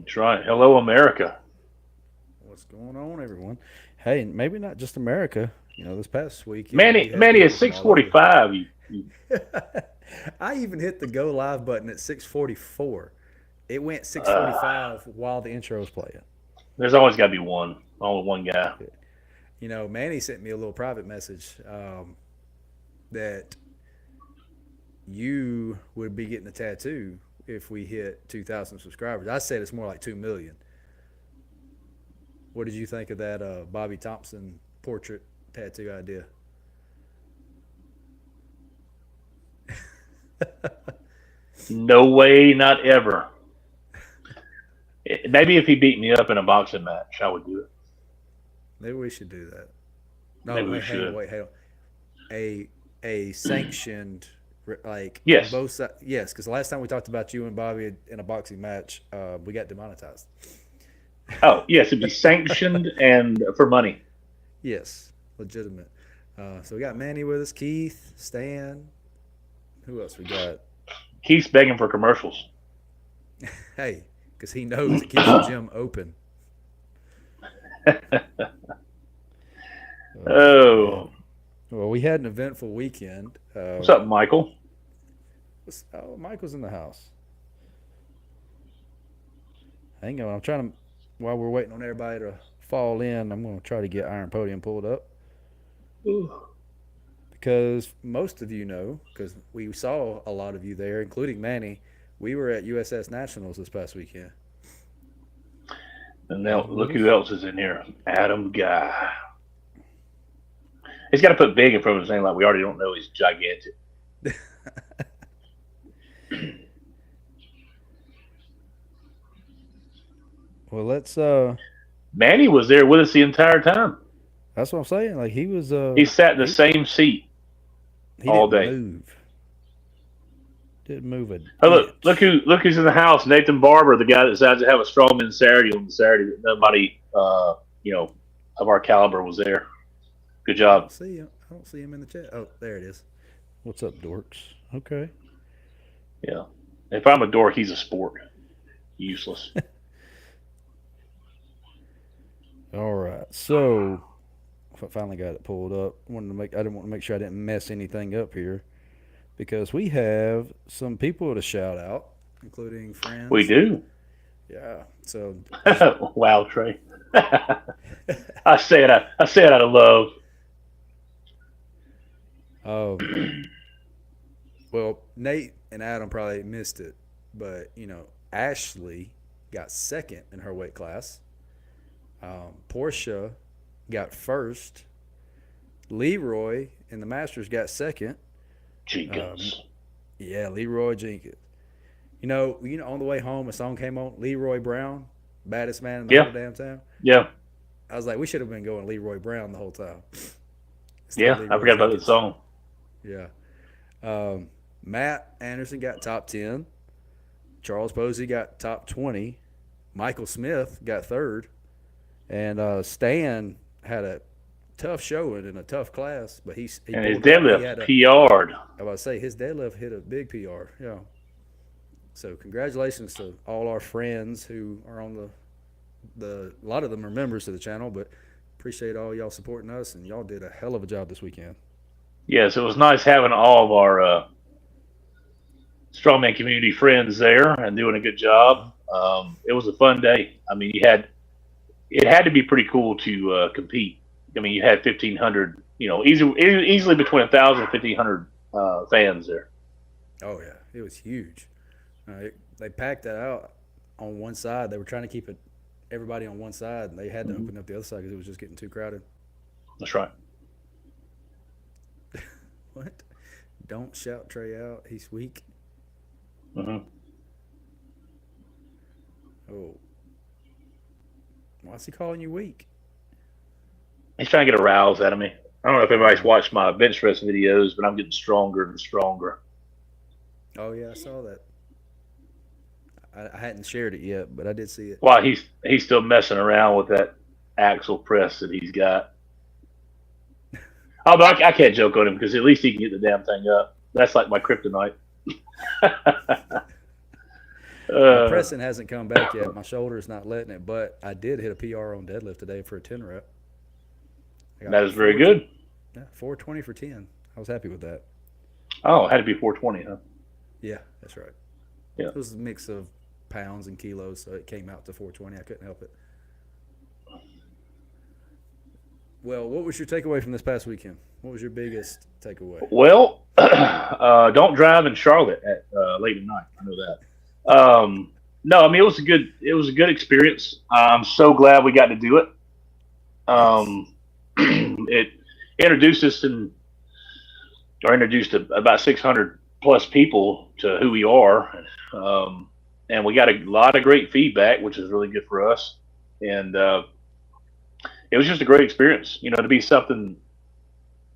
That's right. Hello, America. What's going on, everyone? Hey, maybe not just America. This past weekend we Manny, had Manny, people it's from six all over. forty-five. I even hit the go live button at 6:44. It went Uh, 6:45 while the intro was playing. there's always got to be one. Only one guy. Manny sent me a little private message that you would be getting a tattoo if we hit 2,000 subscribers. I said it's more like 2 million. What did you think of that Bobby Thompson portrait tattoo idea? No way, not ever. Maybe if he beat me up in a boxing match, I would do it. Maybe we should do that. No, Maybe we wait, should. hang on. A a sanctioned because Yes. both sides. Yes, because the last time we talked about you and Bobby in a boxing match, we got demonetized. Oh, yes, it'd be sanctioned and for money. Yes, legitimate. So we got Manny with us, Keith, Stan. Who else we got? Keith's begging for commercials. Hey, because he knows it keeps the gym open. Oh man. Oh, Well, we had an eventful weekend. what's up, Michael? Michael's in the house. Hang on, I'm trying to. While we're waiting on everybody to fall in, I'm going to try to get Iron Podium pulled up Ooh. because most of you know, because we saw a lot of you there, including Manny. We were at USS Nationals this past weekend. And now Adam look with who us? else is in here. Adam Guy. He's got to put big in front of his name like we already don't know he's gigantic. Well, let's. Manny was there with us the entire time. That's what I'm saying. Like he was. He sat in the He same seat he all didn't day. move. Didn't move an Oh, inch. look who's in the house. Nathan Barber, the guy that decided to have a Strongman Saturday on the Saturday that nobody, you know, of our caliber was there. Good I job. don't see him. I don't see him in the chat. Oh, there it is. What's up, dorks? Okay. Yeah. If I'm a dork, he's a sport. Useless. All right. So I finally got it pulled up. Wanted to make. I didn't want to make sure I didn't mess anything up here because we have some people to shout out, including We friends. do. Yeah. So as Wow, Trey. I say it out of love. um, well, Nate and Adam probably missed it, but Ashley got second in her weight class. Portia got first. Leroy in the Masters got second. Um, Jenkins. yeah, Leroy Jenkins. On the way home, a song came on. Leroy Brown, baddest man in the whole Yeah. damn town. Yeah. I was like, we should have been going Leroy Brown the whole time instead of Yeah. I Leroy forgot about that Jenkins. song. Yeah. Matt Anderson got top 10. Charles Posey got top 20. Michael Smith got third. And Stan had a tough showing in a tough class, but he And his pulled out. He deadlift had a. PR'd. I was about to say his deadlift hit a big PR. Yeah. So congratulations to all our friends who are on the. A lot of them are members of the channel, but appreciate all y'all supporting us, and y'all did a hell of a job this weekend. Yes, it was nice having all of our strongman community friends there and doing a good job. Mm-hmm. It was a fun day. I mean, it had to be pretty cool to compete. I mean, you had 1,500, easily between 1,000 and 1,500 fans there. Oh yeah, it was huge. They packed that out on one side. They were trying to keep everybody on one side, and they had to Hmm. open up the other side because it was just getting too crowded. That's right. What? Don't shout Trey out. He's weak. Hmm. Oh, why's he calling you weak? He's trying to get a rouse out of me. I don't know if anybody's Oh, watched my bench press videos, but I'm getting stronger and stronger. oh yeah, I saw that. I hadn't shared it yet, but I did see it. While he's still messing around with that axle press that he's got. Oh, but I can't joke on him because at least he can get the damn thing up. That's like my kryptonite. My Uh, pressing hasn't come back yet. My shoulder's not letting it, but I did hit a PR on deadlift today for a 10 rep. I got that is very good. 420 for 10. I was happy with that. Oh, it had to be 420, huh? Yeah, that's right. Yeah. It was a mix of pounds and kilos, so it came out to 420. I couldn't help it. Well, what was your takeaway from this past weekend? What was your biggest takeaway? Well, don't drive in Charlotte at late at night. I know that. No, I mean it was a good experience. I'm so glad we got to do it. Yes. It introduced us introduced about 600 plus people to who we are, and we got a lot of great feedback, which is really good for us. And it was just a great experience, to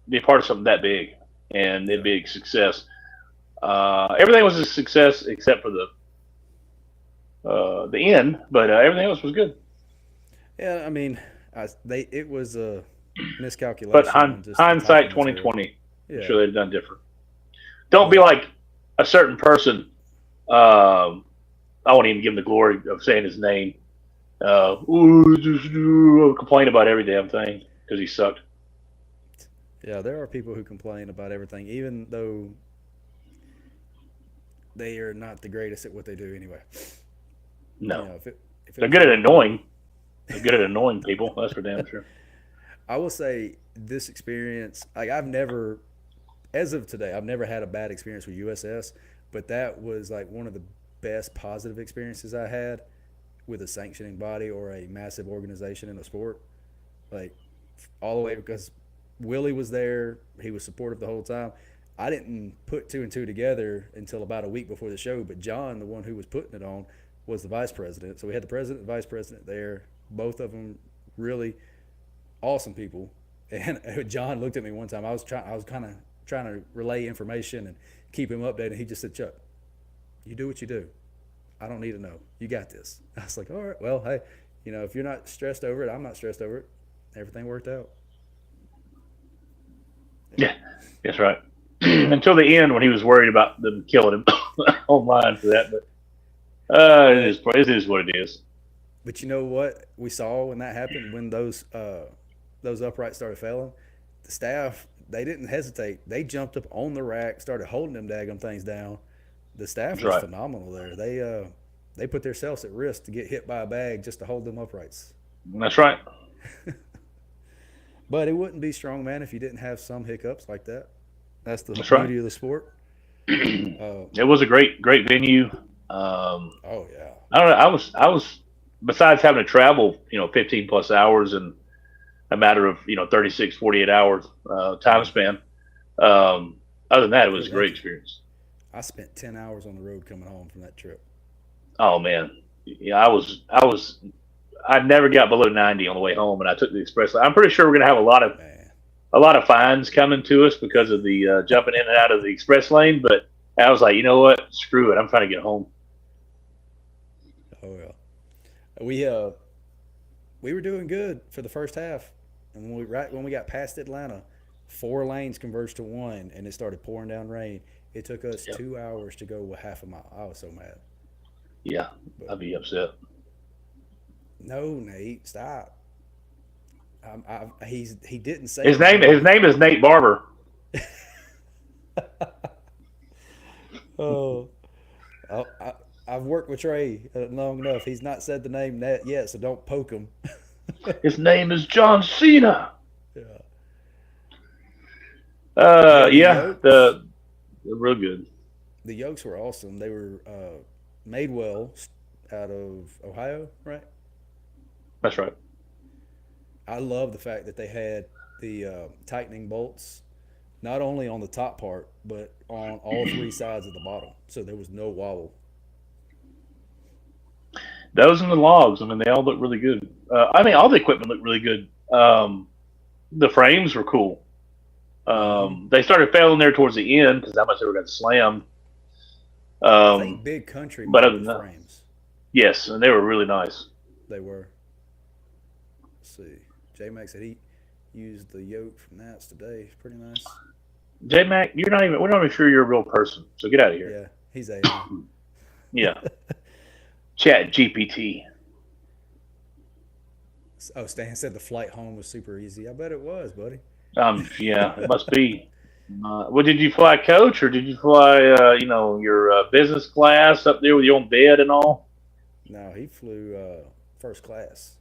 be a part of something that big and Yeah. it be a success. Everything was a success except for the end, but everything else was good. Yeah, I mean, it was a But miscalculation on just the type hindsight of material. 2020, I'm Yeah, sure they'd done different. Don't be but like a certain person. Um, I won't even give him the glory of saying his name. Complain about every damn thing because he sucked. yeah, there are people who complain about everything, even though they are not the greatest at what they do anyway. No, If it they're was good at up to me, annoying. They're good at annoying people. That's for damn sure. I will say this experience, like I've never, as of today, I've never had a bad experience with USS, but that was like one of the best positive experiences I had with a sanctioning body or a massive organization in a sport. Like all the way because Willie was there, he was supportive the whole time. I didn't put two and two together until about a week before the show, but John, the one who was putting it on, was the vice president. So we had the president and vice president there, both of them really awesome people. And John looked at me one time. I was kind of trying to relay information and keep him updated. He just said, "Chuck, you do what you do. I don't need to know. You got this." I was like, "All right, well, hey, if you're not stressed over it, I'm not stressed over it. Everything worked out." Yeah, that's right. Until the end when he was worried about them killing him online for that, but But it is what it is. but you know what we saw when that happened, when those uprights started failing, the staff, they didn't hesitate. They jumped up on the rack, started holding them daggum things down. The staff That's was right. phenomenal there. They put themselves at risk to get hit by a bag just to hold them uprights. That's right. But it wouldn't be strongman if you didn't have some hiccups like that. That's the That's right. beauty of the sport. Uh, It was a great venue. oh yeah, I don't know. I was besides having to travel, 15 plus hours in a matter of 36, 48 hours time yeah. span. Other than that, it You're was a great lucky. experience. I spent 10 hours on the road coming home from that trip. Oh man, yeah, I never got below 90 on the way home, and I took the express. I'm pretty sure we're gonna have Man, a lot of fines coming to us because of the jumping in and out of the express lane. But I was like, you know what? Screw it. I'm trying to get home. oh yeah. We were doing good for the first half, and when we got past Atlanta, 4 lanes converged to one, and it started pouring down rain. It took us Yeah, 2 hours to go half a mile. I was so mad. yeah, But I'd be upset. no, Nate, stop. He didn't say His his name name. his name is Nate Barber. Oh, I, I, I've worked with Trey long enough. He's not said the name yet, so don't poke him. His name is John Cena. Yeah. Yeah, Yeah, they're real good. the yolks were awesome. They were made well out of Ohio, right? That's right. I love the fact that they had the tightening bolts not only on the top part but on all three sides of the bottom, so there was no wobble. Those and the logs. I mean, they all look really good. I mean, all the equipment looked really good. The frames were cool. Hmm. They started failing there towards the end because how much they were got slammed. I think Um, Big Country but made other the than that, frames. yes, and they were really nice. They were. Let's see. J Max said he used the yoke from Nats today. Pretty nice. J Mac, we're not even sure you're a real person. So get out of here. Yeah, he's AI. Yeah, Chat GPT. Oh, Stan said the flight home was super easy. I bet it was, buddy. Yeah, it must be. Well, did you fly coach or did you fly, your business class up there with your own bed and all? No, he flew first class.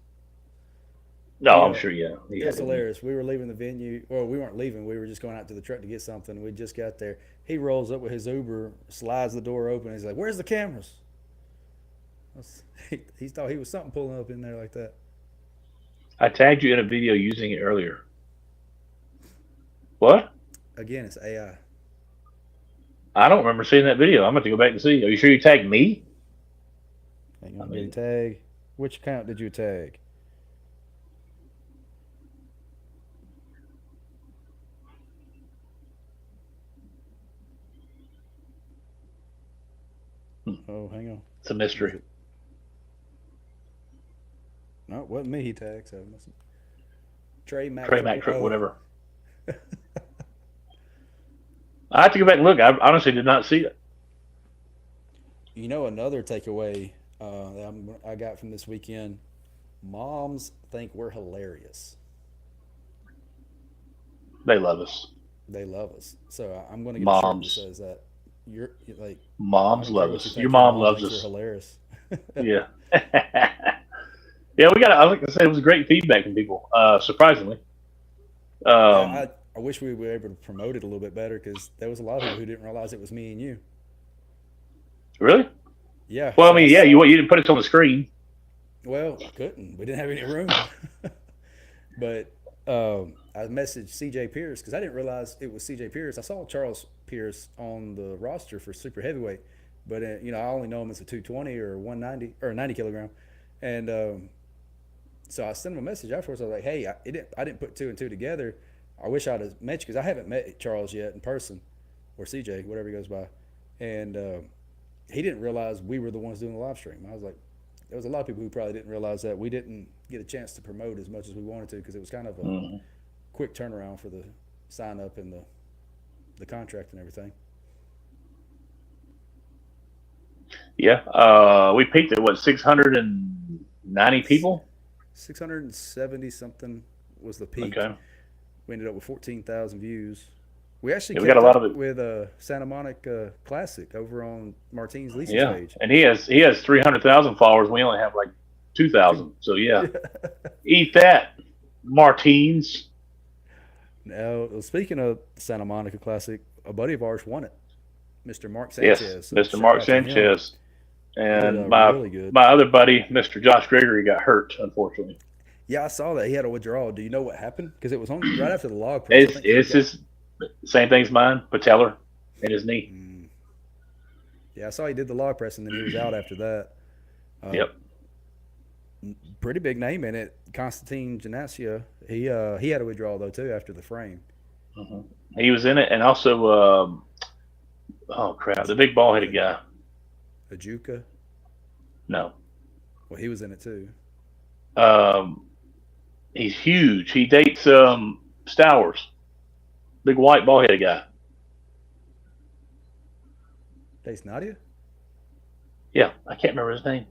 No, He I'm sure. Yeah, he It had was it. hilarious. We were leaving the venue. Well, we weren't leaving. We were just going out to the truck to get something. We just got there. He rolls up with his Uber, slides the door open. He's like, "Where's the cameras?" He thought he was something pulling up in there like that. I tagged you in a video using it earlier. What? Again, it's AI. I don't remember seeing that video. I'm going to go back and see. Are you sure you tagged me? Hang I on, did he mean, tag? Which account did you tag? hmm, Oh, hang on. it's a Was mystery. it? No, it wasn't me. He tagged. So it must Trey Mac Trey Mac, triple O. whatever. I have to go back and look. I honestly did not see it. You know, another takeaway I got from this weekend: moms think we're hilarious. They love us. They love us. So I'm going to get a shirt that Moms. says that. You're like, I Moms don't care love what you us. Your think. Your mom mom loves thinks we're us. hilarious. Yeah. Yeah, we got. Like I said, it was great feedback from people. Surprisingly. Yeah, Um, I wish we were able to promote it a little bit better because there was a lot of people who didn't realize it was me and you. really? Yeah, Well, I so I mean, yeah. saw. You didn't put it on the screen. Well, couldn't. We didn't have any room. But I messaged CJ Pierce because I didn't realize it was CJ Pierce. I saw Charles Pierce on the roster for super heavyweight, but I only know him as a 220 or 190 or 90 kilogram, and so I sent him a message afterwards. I was like, "Hey, I didn't put two and two together. I wish I'd have met you because I haven't met Charles yet in person, or CJ, whatever he goes by." And he didn't realize we were the ones doing the live stream. I was like, there was a lot of people who probably didn't realize that we didn't get a chance to promote as much as we wanted to because it was kind of a Mhm. quick turnaround for the sign up and the contract and everything. Yeah. We peaked at what 690 people. 670 something was the peak. Okay. We ended up with 14,000 views. We actually Yeah, we got a kept lot of up it. with Santa Monica Classic over on Martine's Leasing's Yeah, page. and he has 300,000 followers. We only have like Two. 2,000. So yeah, eat that, Martines. Now, speaking of Santa Monica Classic, a buddy of ours won it, Mr. Mark Yes, Sanchez. So Mr. shout Mark out to him. Sanchez, He did and my really good. my other buddy, Mr. Josh Gregory, got hurt unfortunately. Yeah, I saw that he had a withdrawal. Do you know what happened? Because it was on right after the log press. I It's think he it's got. just same thing as mine, patellar in his knee. Mm, yeah, I saw he did the log press and then he was out after that. Uh, Yep. Pretty big name in it, Constantine Janasia. He had a withdrawal though too after the frame. hmm He was in it, and also oh crap, the big ball headed A guy. Ajuka. No, Well, he was in it too. um, he's huge. He dates Stowers, big white ball headed guy. Dace Nadia. Yeah, I can't remember his name.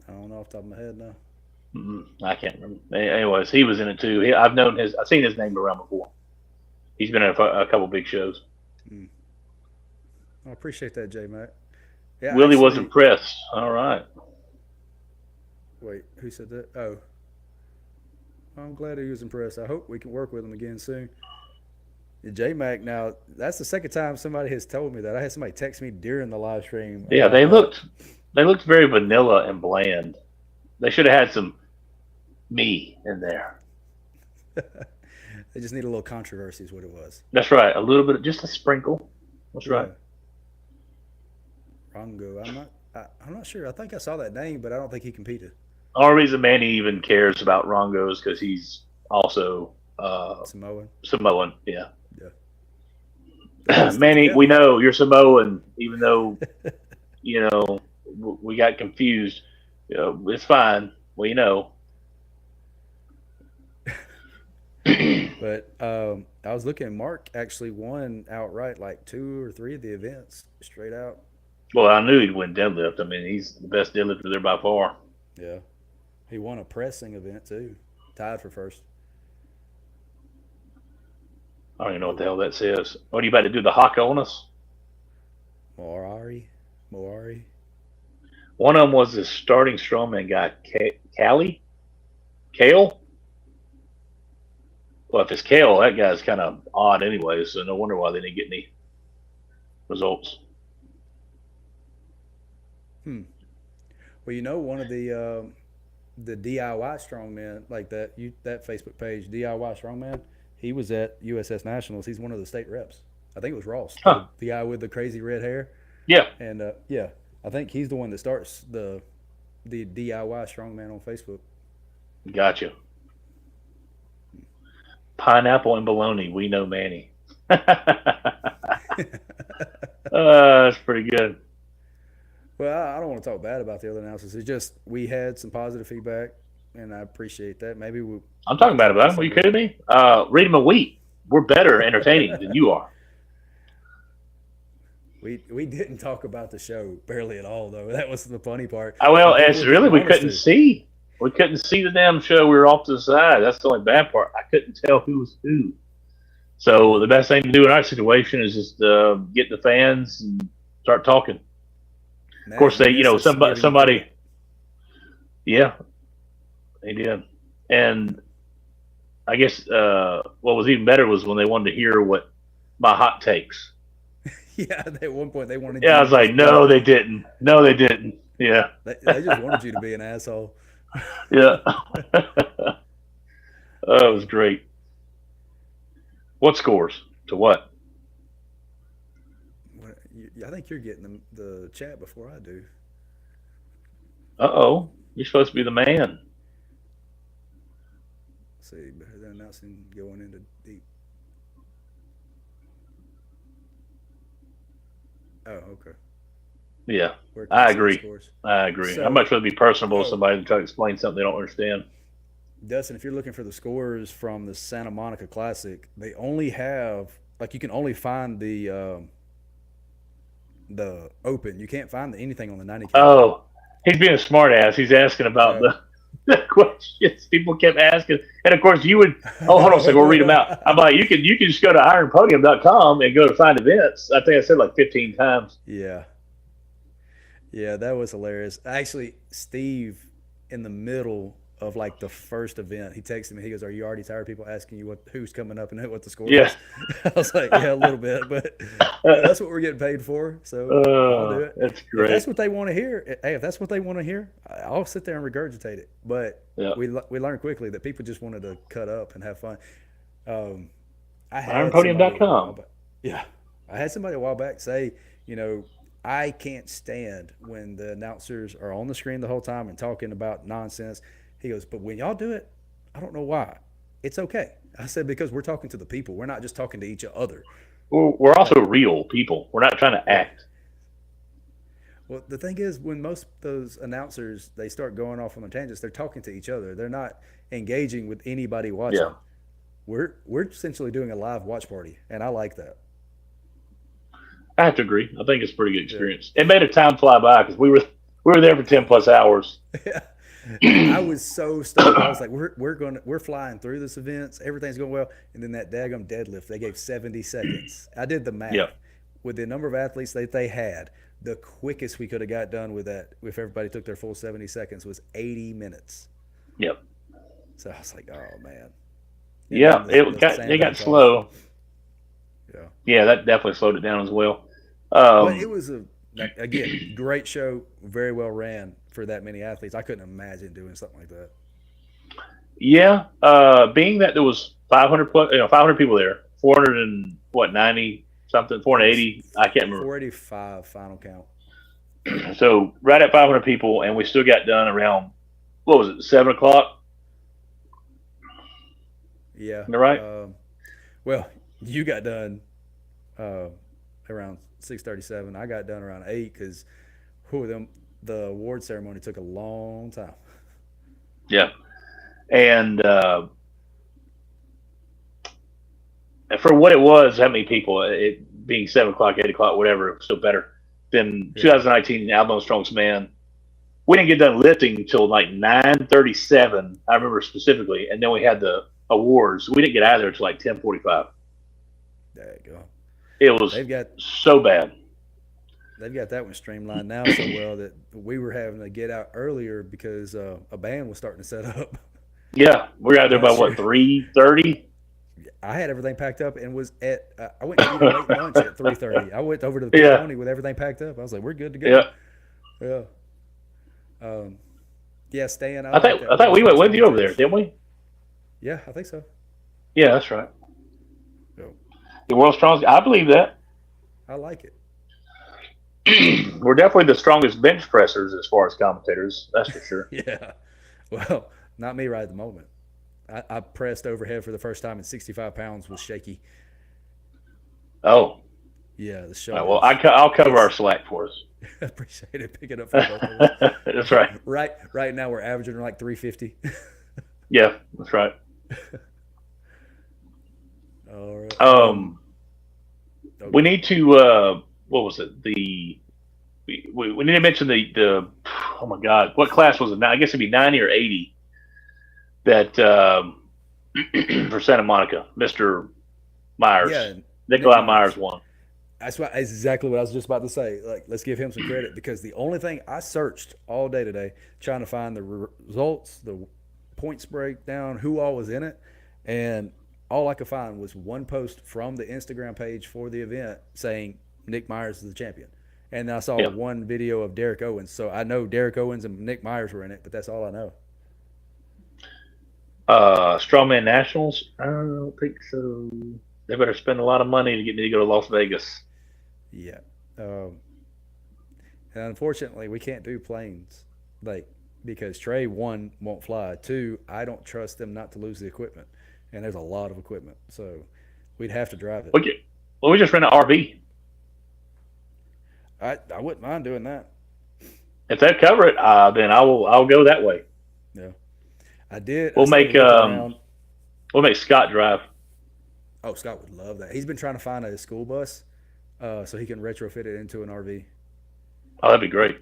I don't know off the top of my head now. I can't remember. Anyways, he was in it too. I've seen his name around before. He's been in a couple big shows. Mm. I appreciate that, J Mac. Yeah, Willie was actually, impressed. All right. wait, who said that? Oh, I'm glad he was impressed. I hope we can work with him again soon. J Mac, now that's the second time somebody has told me that. I had somebody text me during the live stream Yeah, about that. they looked very vanilla and bland. They should have had some me in there. They just need a little controversy, is what it was. That's right. A little bit, just a sprinkle. That's right. Yeah, Rongo. I'm not sure. I think I saw that name, but I don't think he competed. Only reason Manny even cares about Rongo is because he's also Samoan. Samoan. Yeah. Yeah, they got to stick Manny, we together. know you're Samoan, even though we got confused. It's fine. We know. But I was looking. Mark actually won outright, like two or three of the events straight out. Well, I knew he'd win deadlift. I mean, he's the best deadlifter there by far. Yeah, he won a pressing event too, tied for first. I don't even know what But the hell that says. What are you about to do? The haka on us? Moari, Moari. One of them was this starting strongman guy, Callie? Kale? Well, if it's Kale, that guy's kind of odd anyway, so no wonder why they didn't get any results. Hmm. Well, one of the DIY strongman like that Facebook page DIY strongman. He was at USS Nationals. He's one of the state reps. I think it was Ross, Huh. the guy with the crazy red hair, Yeah, and yeah, I think he's the one that starts the DIY strongman on Facebook. gotcha. Pineapple and bologna. We know Manny. That's pretty good. Well, I don't want to talk bad about the other announcers. It's just we had some positive feedback, and I appreciate that. Maybe I'm we talking can bad talk about about him. Are some you of it. kidding me? Read him a wheat. We're better entertaining than you are. We didn't talk about the show barely at all, though. That was the funny part, Well, and people it's really didn't we want us couldn't to. see. We couldn't see the damn show. We were off to the side. That's the only bad part. I couldn't tell who was who. So Yeah, the best thing to do in our situation is just get the fans and start talking. Of Matt, course, you they, missed us giving you somebody, credit. yeah, they did. And I guess what was even better was when they wanted to hear what my hot takes. Yeah, at one point they wanted Yeah, you I to was like, just be. no, they didn't. No, they didn't. Yeah, They just wanted you to be an asshole. yeah. That was Uh, great. What scores to what? I think you're getting the chat before I do. Uh oh, you're supposed to be the man. Let's see, better than announcing going into deep. Oh, okay. Yeah, Where can I I see the agree. scores? I agree. I'd So, much rather be personable with oh, somebody than try to explain something they don't understand. Dustin, if you're looking for the scores from the Santa Monica Classic, they only have like you can only find the open. You can't find anything on the 90K yet. Oh, he's being a smartass. He's asking about So, the questions people kept asking, and of course you would. Oh, hold on a second. We'll read them out. I'm like, you can just go to ironpodium.com and go to find events. I think I said like 15 times. yeah, yeah, that was hilarious. Actually, Steve, in the middle of like the first event, he texted me. He goes, "Are you already tired of people asking you who's coming up and what the score Yeah. is?" I was like, "Yeah, a little bit, but that's what we're getting paid for, so I'll do it. That's If great. that's what they want to hear, hey, if that's what they want to hear, I'll sit there and regurgitate it." But Yeah. we learned quickly that people just wanted to cut up and have fun. Um, I had somebody a while Ironpodium.com. back. Yeah, I had somebody a while back say, you know, I can't stand when the announcers are on the screen the whole time and talking about nonsense. He goes, but when y'all do it, I don't know why. It's okay. I said because we're talking to the people. We're not just talking to each other. We're Like, also real people. We're not trying to yeah. act. Well, the thing is, when most of those announcers they start going off on the tangents, they're talking to each other. They're not engaging with anybody Yeah. watching. We're essentially doing a live watch party, and I like that. I have to agree. I think it's a pretty good Yeah. experience. It made a time fly by because we were there for 10 plus hours. Yeah. I was so stoked. I was like, we're flying through this events. Everything's going well. And then that daggum deadlift, they gave 70 seconds. I did the Yeah. math with the number of athletes that they had. The quickest we could have got done with that, if everybody took their full 70 seconds, was 80 minutes. Yep. So I was like, oh man. And then Yeah. It the got sandbags off. slow. Yeah. Yeah, that definitely slowed it down as well. But it Um, was again, great show, very well ran for that many athletes. I couldn't imagine doing something like that. yeah, being that there was 500 plus, 500 people there, 400 and what 90 something, It was 480, I can't remember. 485 final count. So right at 500 people, and we still got done around what was it, 7 o'clock? Yeah. Am I right? Well, you got done uh, around 6:37. I got done around 8 because the award ceremony took a long time. Yeah, and for what it was, how many people? It being 7 o'clock, 8 o'clock, whatever, it was still better. Then Yeah. 2019, Alabama Strongest Man. We didn't get done lifting until like 9:37. I remember specifically, and then we had the awards. We didn't get out of there until like 10:45. There you go. It was They've got so bad. they've got that one streamlined now so well that we were having to get out earlier because a band was starting to set up Yeah, we were out there by last what year. 3:30. I had everything packed up and was at. I went to eat a late lunch at 3:30. I went over to the Yeah, Piconi with everything packed up. I was like, "We're good to go." yeah. Yeah. Um, yeah, Stan, I I like think I that think West we went Coast with you over there, commentators. didn't we? Yeah, I think so. Yeah, that's right. So, The world's strongest. I believe that. I like it. We're definitely the strongest bench pressers as far as commentators. That's for sure. Yeah. Well, not me right at the moment. I pressed overhead for the first time and 65 pounds was shaky. Oh, Yeah, the all right, well, shoulders. I'll cover our It's slack for us. appreciate it picking up for the both of us. That's right. Right now we're averaging like 350. Yeah, that's right. All right. Um, we Okay. need to. What was it? We need to mention the. Oh my God, what class was it? Now I guess it'd be 90 or 80 that for Santa Monica, Mister Myers, Yeah, Nick Nikolai Myers Myers. won. That's exactly what I was just about to say. Like, let's give him some credit because the only thing I searched all day today trying to find the results, the points breakdown, who all was in it, and all I could find was one post from the Instagram page for the event saying Nick Myers is the champion. And then I saw Yeah. one video of Derek Owens. So I know Derek Owens and Nick Myers were in it, but that's all I know. Strongman Nationals. I don't think so. They better spend a lot of money to get me to go to Las Vegas. Yeah. Um, and unfortunately, we can't do planes, like because Trey one won't fly. Two, I don't trust them not to lose the equipment, and there's a lot of equipment, so we'd have to drive it. We get, well, we just rent an RV. I wouldn't mind doing that. If they cover it, then I'll go that way. Yeah, I did. I We'll started make looking around. we'll make Scott drive. Oh, Scott would love that. He's been trying to find a school bus, so he can retrofit it into an RV. Oh, that'd be great.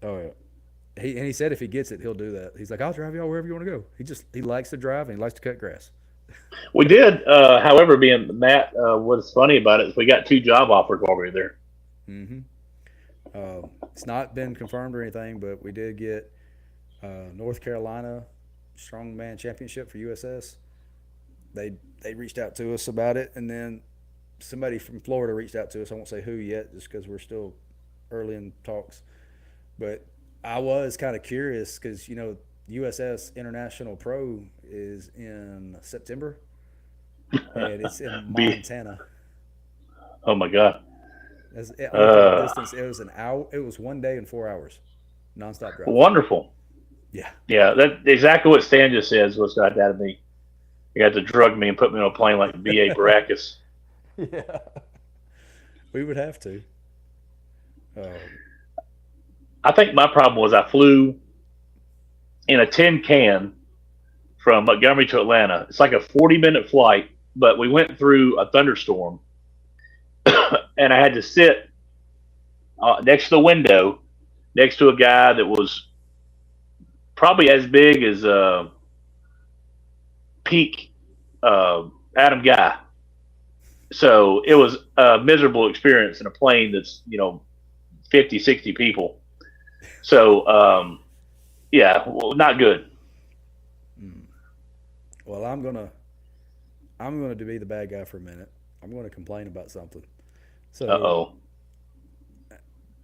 Oh yeah. He said if he gets it, he'll do that. He's like, I'll drive y'all wherever you want to go. He likes to drive and he likes to cut grass. We did, however, being Matt. What's funny about it is we got two job offers while we were there. Mm-hmm. It's not been confirmed or anything, but we did get North Carolina Strongman Championship for USS. They reached out to us about it, and then somebody from Florida reached out to us. I won't say who yet, just because we're still early in talks. But I was kind of curious because USS International Pro is in September, and it's in Be Montana. oh my God. As on the flight Uh, distance, it was an hour. It was 1 day and 4 hours, nonstop drive. Wonderful. Yeah, Yeah, that exactly what Stan just says was got out of me. You got to drug me and put me on a plane like B.A. Baracus. yeah. We would have to. Um, I think my problem was I flew in a tin can from Montgomery to Atlanta. It's like a 40-minute flight, but we went through a thunderstorm, and I had to sit next to the window, next to a guy that was probably as big as peak Adam Guy. So it was a miserable experience in a plane that's 50, 60 people. So yeah, well, not good. well, I'm gonna be the bad guy for a minute. I'm gonna complain about something. Uh So, oh.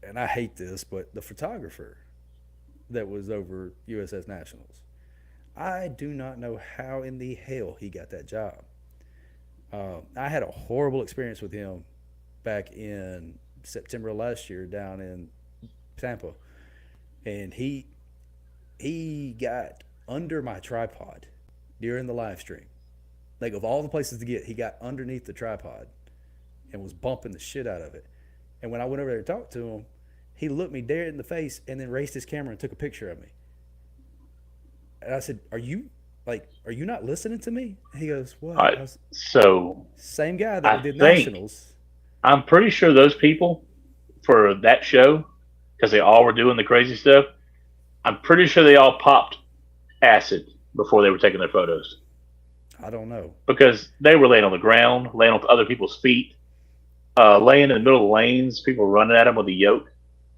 and I hate this, but the photographer that was over USS Nationals, I do not know how in the hell he got that job. I had a horrible experience with him back in September last year down in Tampa, and he got under my tripod during the live stream. Like of all the places to get, he got underneath the tripod and was bumping the shit out of it. And when I went over there to talk to him, he looked me dead in the face and then raised his camera and took a picture of me. And I said, are you not listening to me?" And he goes, All "What?" right. I was So same guy that I did think nationals. I'm pretty sure those people for that show because they all were doing the crazy stuff. I'm pretty sure they all popped acid before they were taking their photos I don't know. because they were laying on the ground, laying on other people's feet, laying in the middle of the lanes. People running at them with a yoke.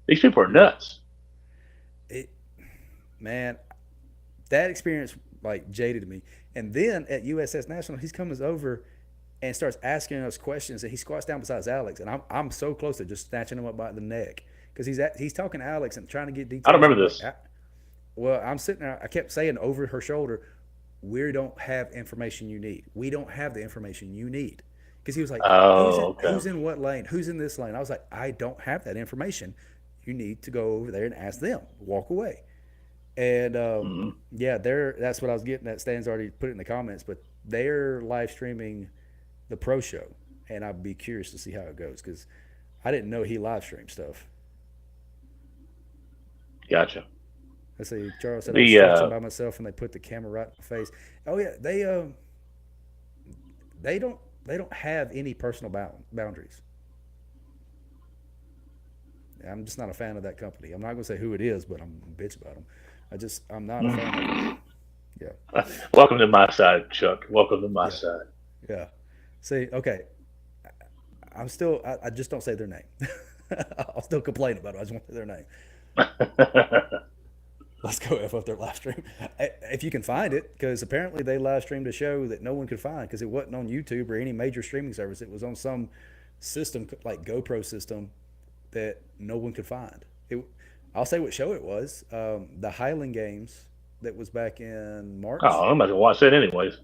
These people are Yeah. nuts. It, man, that experience like jaded me. And then at USS National, he's coming over and starts asking us questions. And he squats down beside Alex, and I'm so close to just snatching him up by the neck because he's talking to Alex and trying to get I don't details. And I'm remember like, this. well, I'm sitting there. I kept saying over her shoulder, "We don't have information you need. We don't have the information you need." Because he was like, Oh, okay. who's in what lane? Who's in this lane?" I was like, "I don't have that information. You need to go over there and ask them. Walk away." And Mm-hmm. yeah, that's what I was getting at. Stan's already put it in the comments, but they're live streaming the pro show, and I'd be curious to see how it goes because I didn't know he live streamed stuff. Gotcha. Let's see. Charles said I was The stretching by myself, and they put the camera right in my face. Oh yeah, they don't have any personal boundaries. I'm just not a fan of that company. I'm not going to say who it is, but I'm a bitch about them. I'm not a fan of them. Yeah, welcome to my side, Chuck. Welcome to my yeah, side. yeah. See, okay, I just don't say their name. I'll still complain about it. I just won't say their name. Let's go F up their live stream. If you can find it, because apparently they live streamed a show that no one could find because it wasn't on YouTube or any major streaming service. It was on some system like GoPro system that no one could find. I'll say what show it was. The Highland Games that was back in Oh, March. I'm not gonna watch that anyways.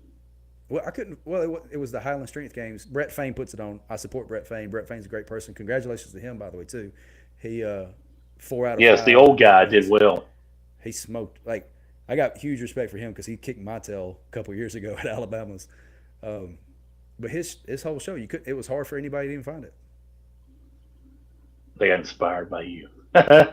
Well, I couldn't. Well, it was the Highland Strength Games. Brett Fain puts it on. I support Brett Fain. Brett Fain's a great person. Congratulations to him, by the way, too. He 4 out of Yes, the 5 old Olympic guy did wins. well. He smoked. Like I got huge respect for him because he kicked my tail a couple years ago at Alabama's. Um, but his whole show, you could. It was hard for anybody to even find it. They got inspired by you. uh,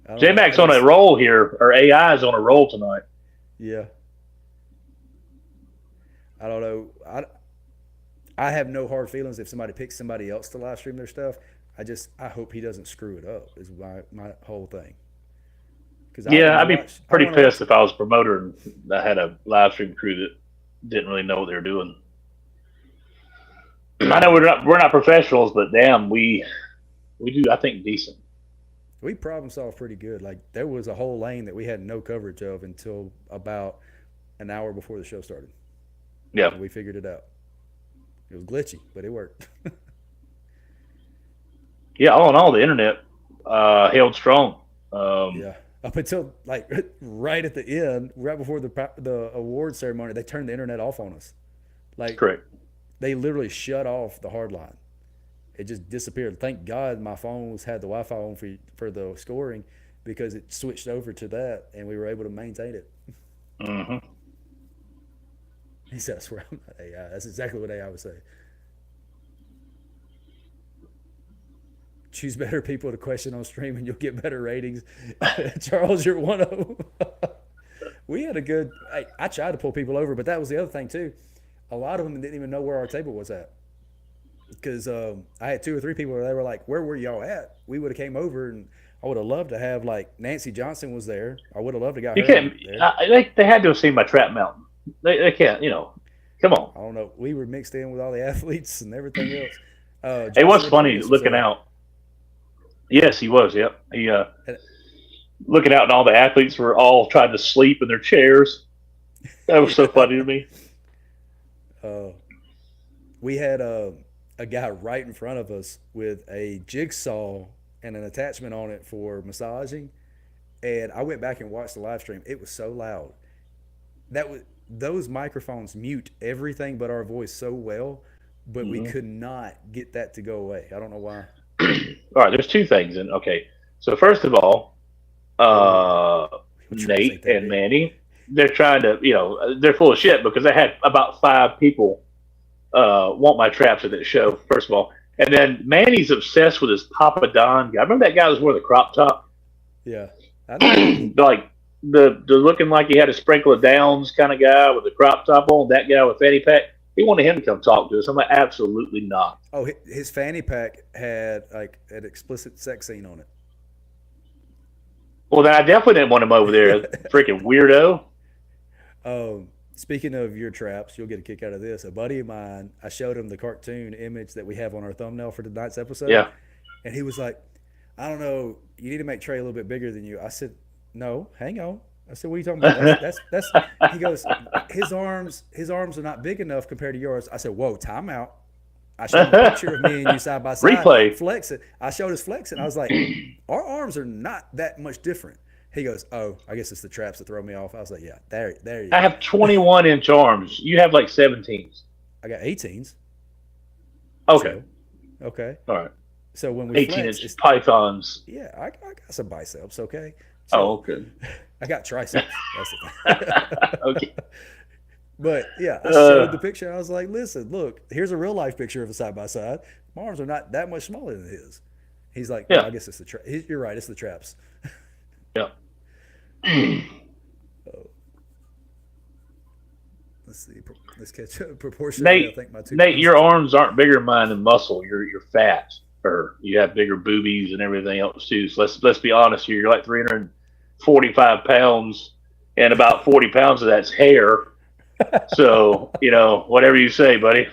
I don't J know. Mac's on a roll here, or AI is on a roll tonight. Yeah, I don't know. I have no hard feelings if somebody picks somebody else to live stream their stuff. I hope he doesn't screw it up. Is my whole thing. Because I Yeah, want to I'd be watch. I pretty want to watch. pissed if I was a promoter and I had a live stream crew that didn't really know what they were doing. I know Yeah, we're not professionals, but damn, we do I think decent. we problem solved pretty good. Like there was a whole lane that we had no coverage of until about an hour before the show started, Yeah, and we figured it out. It was glitchy, but it worked. yeah. All in all, the internet held strong. Yeah. Up until like right at the end, right before the award ceremony, they turned the internet off on us. Like Correct. they literally shut off the hard line. It just disappeared. Thank God my phones had the Wi-Fi on for the scoring because it switched over to that and we were able to maintain it. Hmm. He said, "I swear I'm not AI." That's exactly what AI would say. Choose better people to question on stream and you'll get better ratings. Charles, you're one of them. We had a good. I tried to pull people over, but that was the other thing too. A lot of them didn't even know where our table was at because I had 2 or 3 people where they were like, "Where were y'all at?" We would have came over, and I would have loved to have like Nancy Johnson was there. I would have loved to got You her can't. on there. They had to have seen my Trap Mountain. They can't. Come on. I don't know. We were mixed in with all the athletes and everything else. It Josh was funny Rodriguez was looking there. out. Yes, he was. Yep. He And, looking out, and all the athletes were all trying to sleep in their chairs. That was so funny to me. uh, we had a guy right in front of us with a jigsaw and an attachment on it for massaging. And I went back and watched the live stream. It was so loud. That was those microphones mute everything but our voice so well, but we Hmm. could not get that to go away. I don't know why. All right, there's two things. And okay, so first of all, Oh, uh, Charles ain't Nate that and big. Manny, they're trying to, they're full of shit because I had about 5 people want my traps at that show. First of all, and then Manny's obsessed with his Papa Don guy. Remember that guy was wearing the crop top, Yeah, I know him. like the looking like he had a sprinkle of downs kind of guy with the crop top on. That guy with fanny pack. He wanted him to come talk to us. I'm like, absolutely not. Oh, his fanny pack had like an explicit sex scene on Well, then I definitely didn't want him over there. it. Freaking weirdo. Speaking of your traps, you'll get a kick out of this. A buddy of mine, I showed him the cartoon image that we have on our thumbnail for tonight's episode, Yeah. and he was like, "I don't know. You need to make Trey a little bit bigger than you." I said, "No, hang on." I said, "What are you talking about? That's." He goes, "His arms are not big enough compared to yours." I said, "Whoa, time out." I showed him a picture of me and you side by side, Replay. flexing. I showed us flexing. I was like, "Our arms are not that much different." He goes, "Oh, I guess it's the traps that throw me off." I was like, "Yeah, there you I go." have 21-inch arms. You have like 17s. I got 18s. Okay. So, okay. All right. So when we flex, 18-inch pythons. yeah, I got some biceps. Okay. Oh, So okay. I got triceps. That's the thing. Okay. But yeah, I showed the picture. I was like, "Listen, look, here's a real life picture of a side by side. My arms are not that much smaller than his." He's like, "No, Yeah. I guess it's the You're right. It's the traps." Yeah. Oh, let's see. Let's catch up proportionally. I Nate, think my two. Nate, your arms aren't bigger than mine in muscle. You're fat, or you have bigger boobies and everything else too. So let's be honest here. You're like 345 pounds, and about 40 pounds of that's hair. So whatever you say, buddy.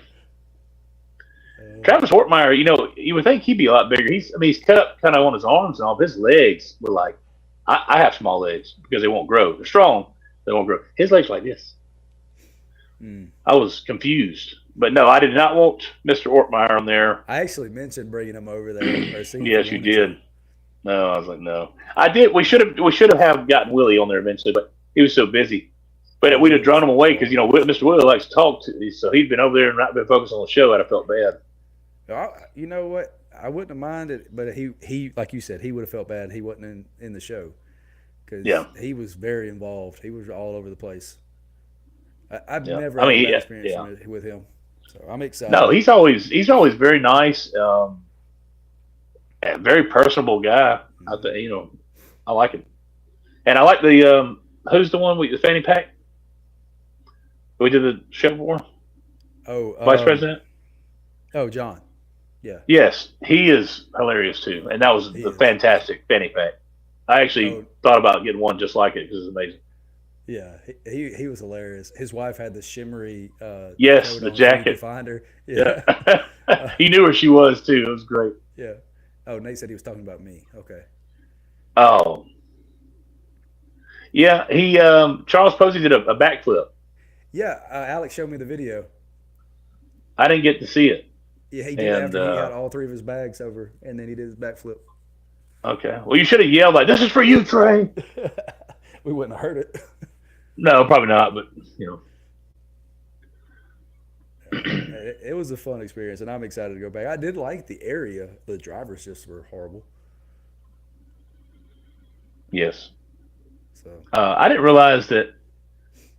Travis Hortmeyer, you would think he'd be a lot bigger. He's cut up kind of on his arms and all. His legs were like, I have small legs because they won't grow. They're strong, they won't grow. His legs were like this. I was confused, but no, I did not want Mr. Ortmeyer on there. I actually mentioned bringing him over there. Or seeing Yes, you did. No, I was like, no, I did. We should have gotten Willie on there eventually, but he was so busy. But we'd have drawn him away because Mr. Willie likes to talk to me, so he'd been over there and not been focused on the show. I'd have felt bad. You know what? I wouldn't have minded, but he like you said, he would have felt bad. He wasn't in the show because he was very involved. He was all over the place. I've never had a bad experience with him, so I'm excited. No, he's always very nice, very personable guy. I like him, and I like the who's the one with the fanny pack we did the show for? Vice President. Oh, John. Yeah. Yes, he is hilarious too, and that was fantastic fanny pack. I actually thought about getting one just like it because it's amazing. Yeah, he was hilarious. His wife had the shimmery. Yes, the jacket. Find her. Yeah. He knew where she was too. It was great. Yeah. Oh, Nate said he was talking about me. Okay. Oh. Yeah, he Charles Posey did a backflip. Yeah, Alex showed me the video. I didn't get to see it. Yeah, he did after he had all three of his bags over, and then he did his backflip. Okay. Well, you should have yelled like, "This is for you, Trey." We wouldn't have heard it. No, probably not, but It was a fun experience, and I'm excited to go back. I did like the area. The drivers just were horrible. Yes. So I didn't realize that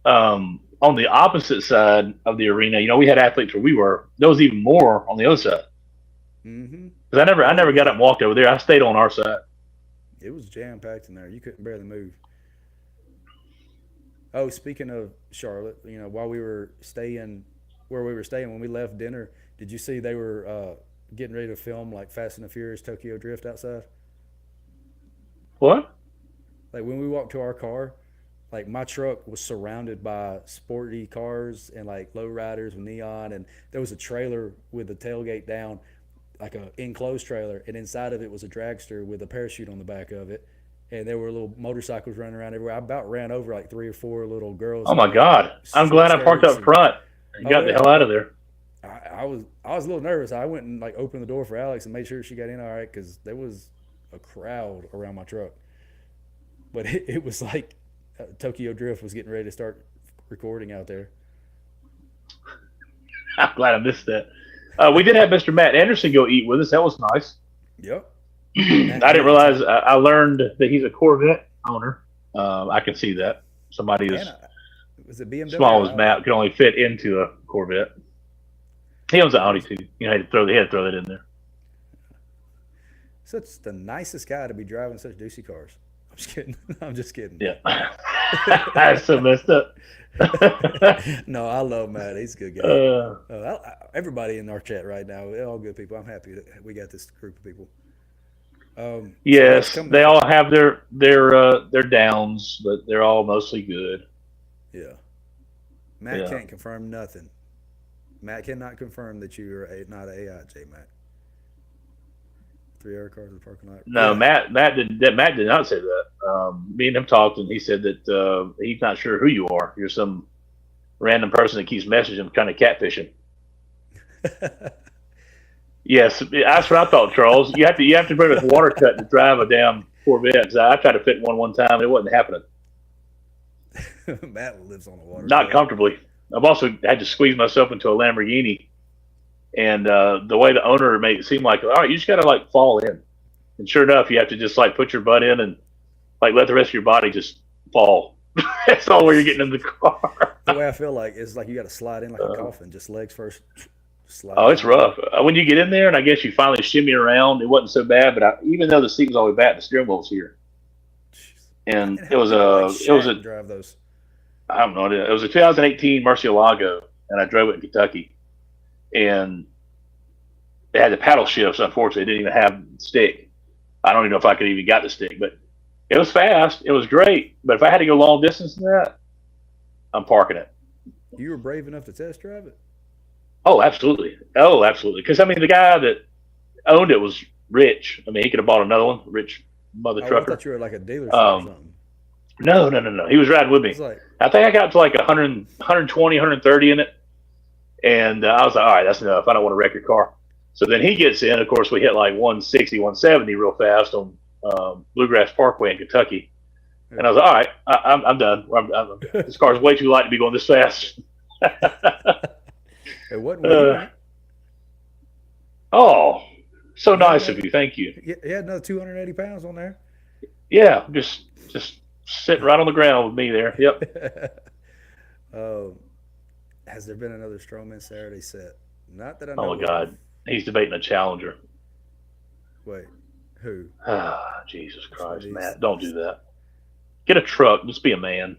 on the opposite side of the arena, we had athletes where we were. There was even more on the other side. Mm-hmm. Because I never got up and walked over there. I stayed on our side. It was jam packed in there. You couldn't barely move. Oh, speaking of Charlotte, while we were staying where we were staying, when we left dinner, did you see they were getting ready to film like Fast and the Furious Tokyo Drift outside? What? Like when we walked to our car, like my truck was surrounded by sporty cars and like low riders with neon, and there was a trailer with the tailgate down, like a enclosed trailer, and inside of it was a dragster with a parachute on the back of it. And there were little motorcycles running around everywhere. I about ran over like 3 or 4 little girls. Oh my God! I'm glad I parked up front and got the hell out of there. I was a little nervous. I went and like opened the door for Alex and made sure she got in all right because there was a crowd around my truck. But it was like Tokyo Drift was getting ready to start recording out there. I'm glad I missed that. We did have Mr. Matt Anderson go eat with us. That was nice. Yep. I didn't realize. I learned that he's a Corvette owner. I can see that somebody as small as Matt could only fit into a Corvette. He owns an Audi too. He had to throw that in there. Such the nicest guy to be driving such doocy cars. I'm just kidding. I'm just kidding. Yeah. That's so messed up. No, I love Matt. He's a good guy. uh, Everybody in our chat right now, they're all good people. I'm happy that we got this group of people. So what's yes, coming they up? all have their downs, but they're all mostly good. Yeah, Matt Yeah. can't confirm nothing. Matt cannot confirm that you are not an AIJ, Matt. 3 air cars in the parking lot. No, Yeah. Matt did not say that. Me and him talked, and he said that he's not sure who you are. You're some random person that keeps messaging him, kind of catfishing. Yes, that's what I thought, Charles. You have to bring a water cut to drive a damn Corvette. 'Cause I tried to fit in one time, and it wasn't happening. Matt lives on a water Not cut. comfortably. I've also had to squeeze myself into a Lamborghini, and the way the owner made it seem like, all right, you just got to like fall in, and sure enough, you have to just like put your butt in and like let the rest of your body just fall. That's all where you're getting in the car. The way I feel like is like you got to slide in like a Uh, coffin, just legs first, slide oh, it's down through. rough when you get in there, and I guess you finally shimmy around. It wasn't so bad, but even though the seat was all the way back, the steering wheel was here, Jeez. and And it how do was people like a Shaq drive those? I don't know, it was a 2018 Murcielago, and I drove it in Kentucky, and it had the paddle shifts. Unfortunately, it didn't even have stick. I don't even know if I could even got the stick, but it was fast. It was great. But if I had to go long distance in that, I'm parking it. You were brave enough to test drive it? Oh, absolutely. Oh, absolutely. Because I mean, the guy that owned it was rich. I mean, he could have bought another one. Rich mother Oh, I thought trucker. you were at like a dealership or Um, something. no, no, no, no. He was riding with I was me. like, I think I got to like 100, 120, 130 in it, and I was like, all right, that's enough. I don't want to wreck your car. So then he gets in. Of course, we hit like 160, 170 real fast on Bluegrass Parkway in Kentucky. And I was like, all right, I'm done. This car's way too light to be going this fast. it wasn't weight on uh, it. oh, so You had nice of another, you. Thank you. you had another 280 pounds on there. Yeah, just sitting right on the ground with me there. Yep. um, has there been another Strongman Saturday set? Not that I Oh know my of. God, he's debating a challenger. Wait, who? Ah, Jesus Which one of Christ, these? Matt, don't do that. Get a truck. Just be a man.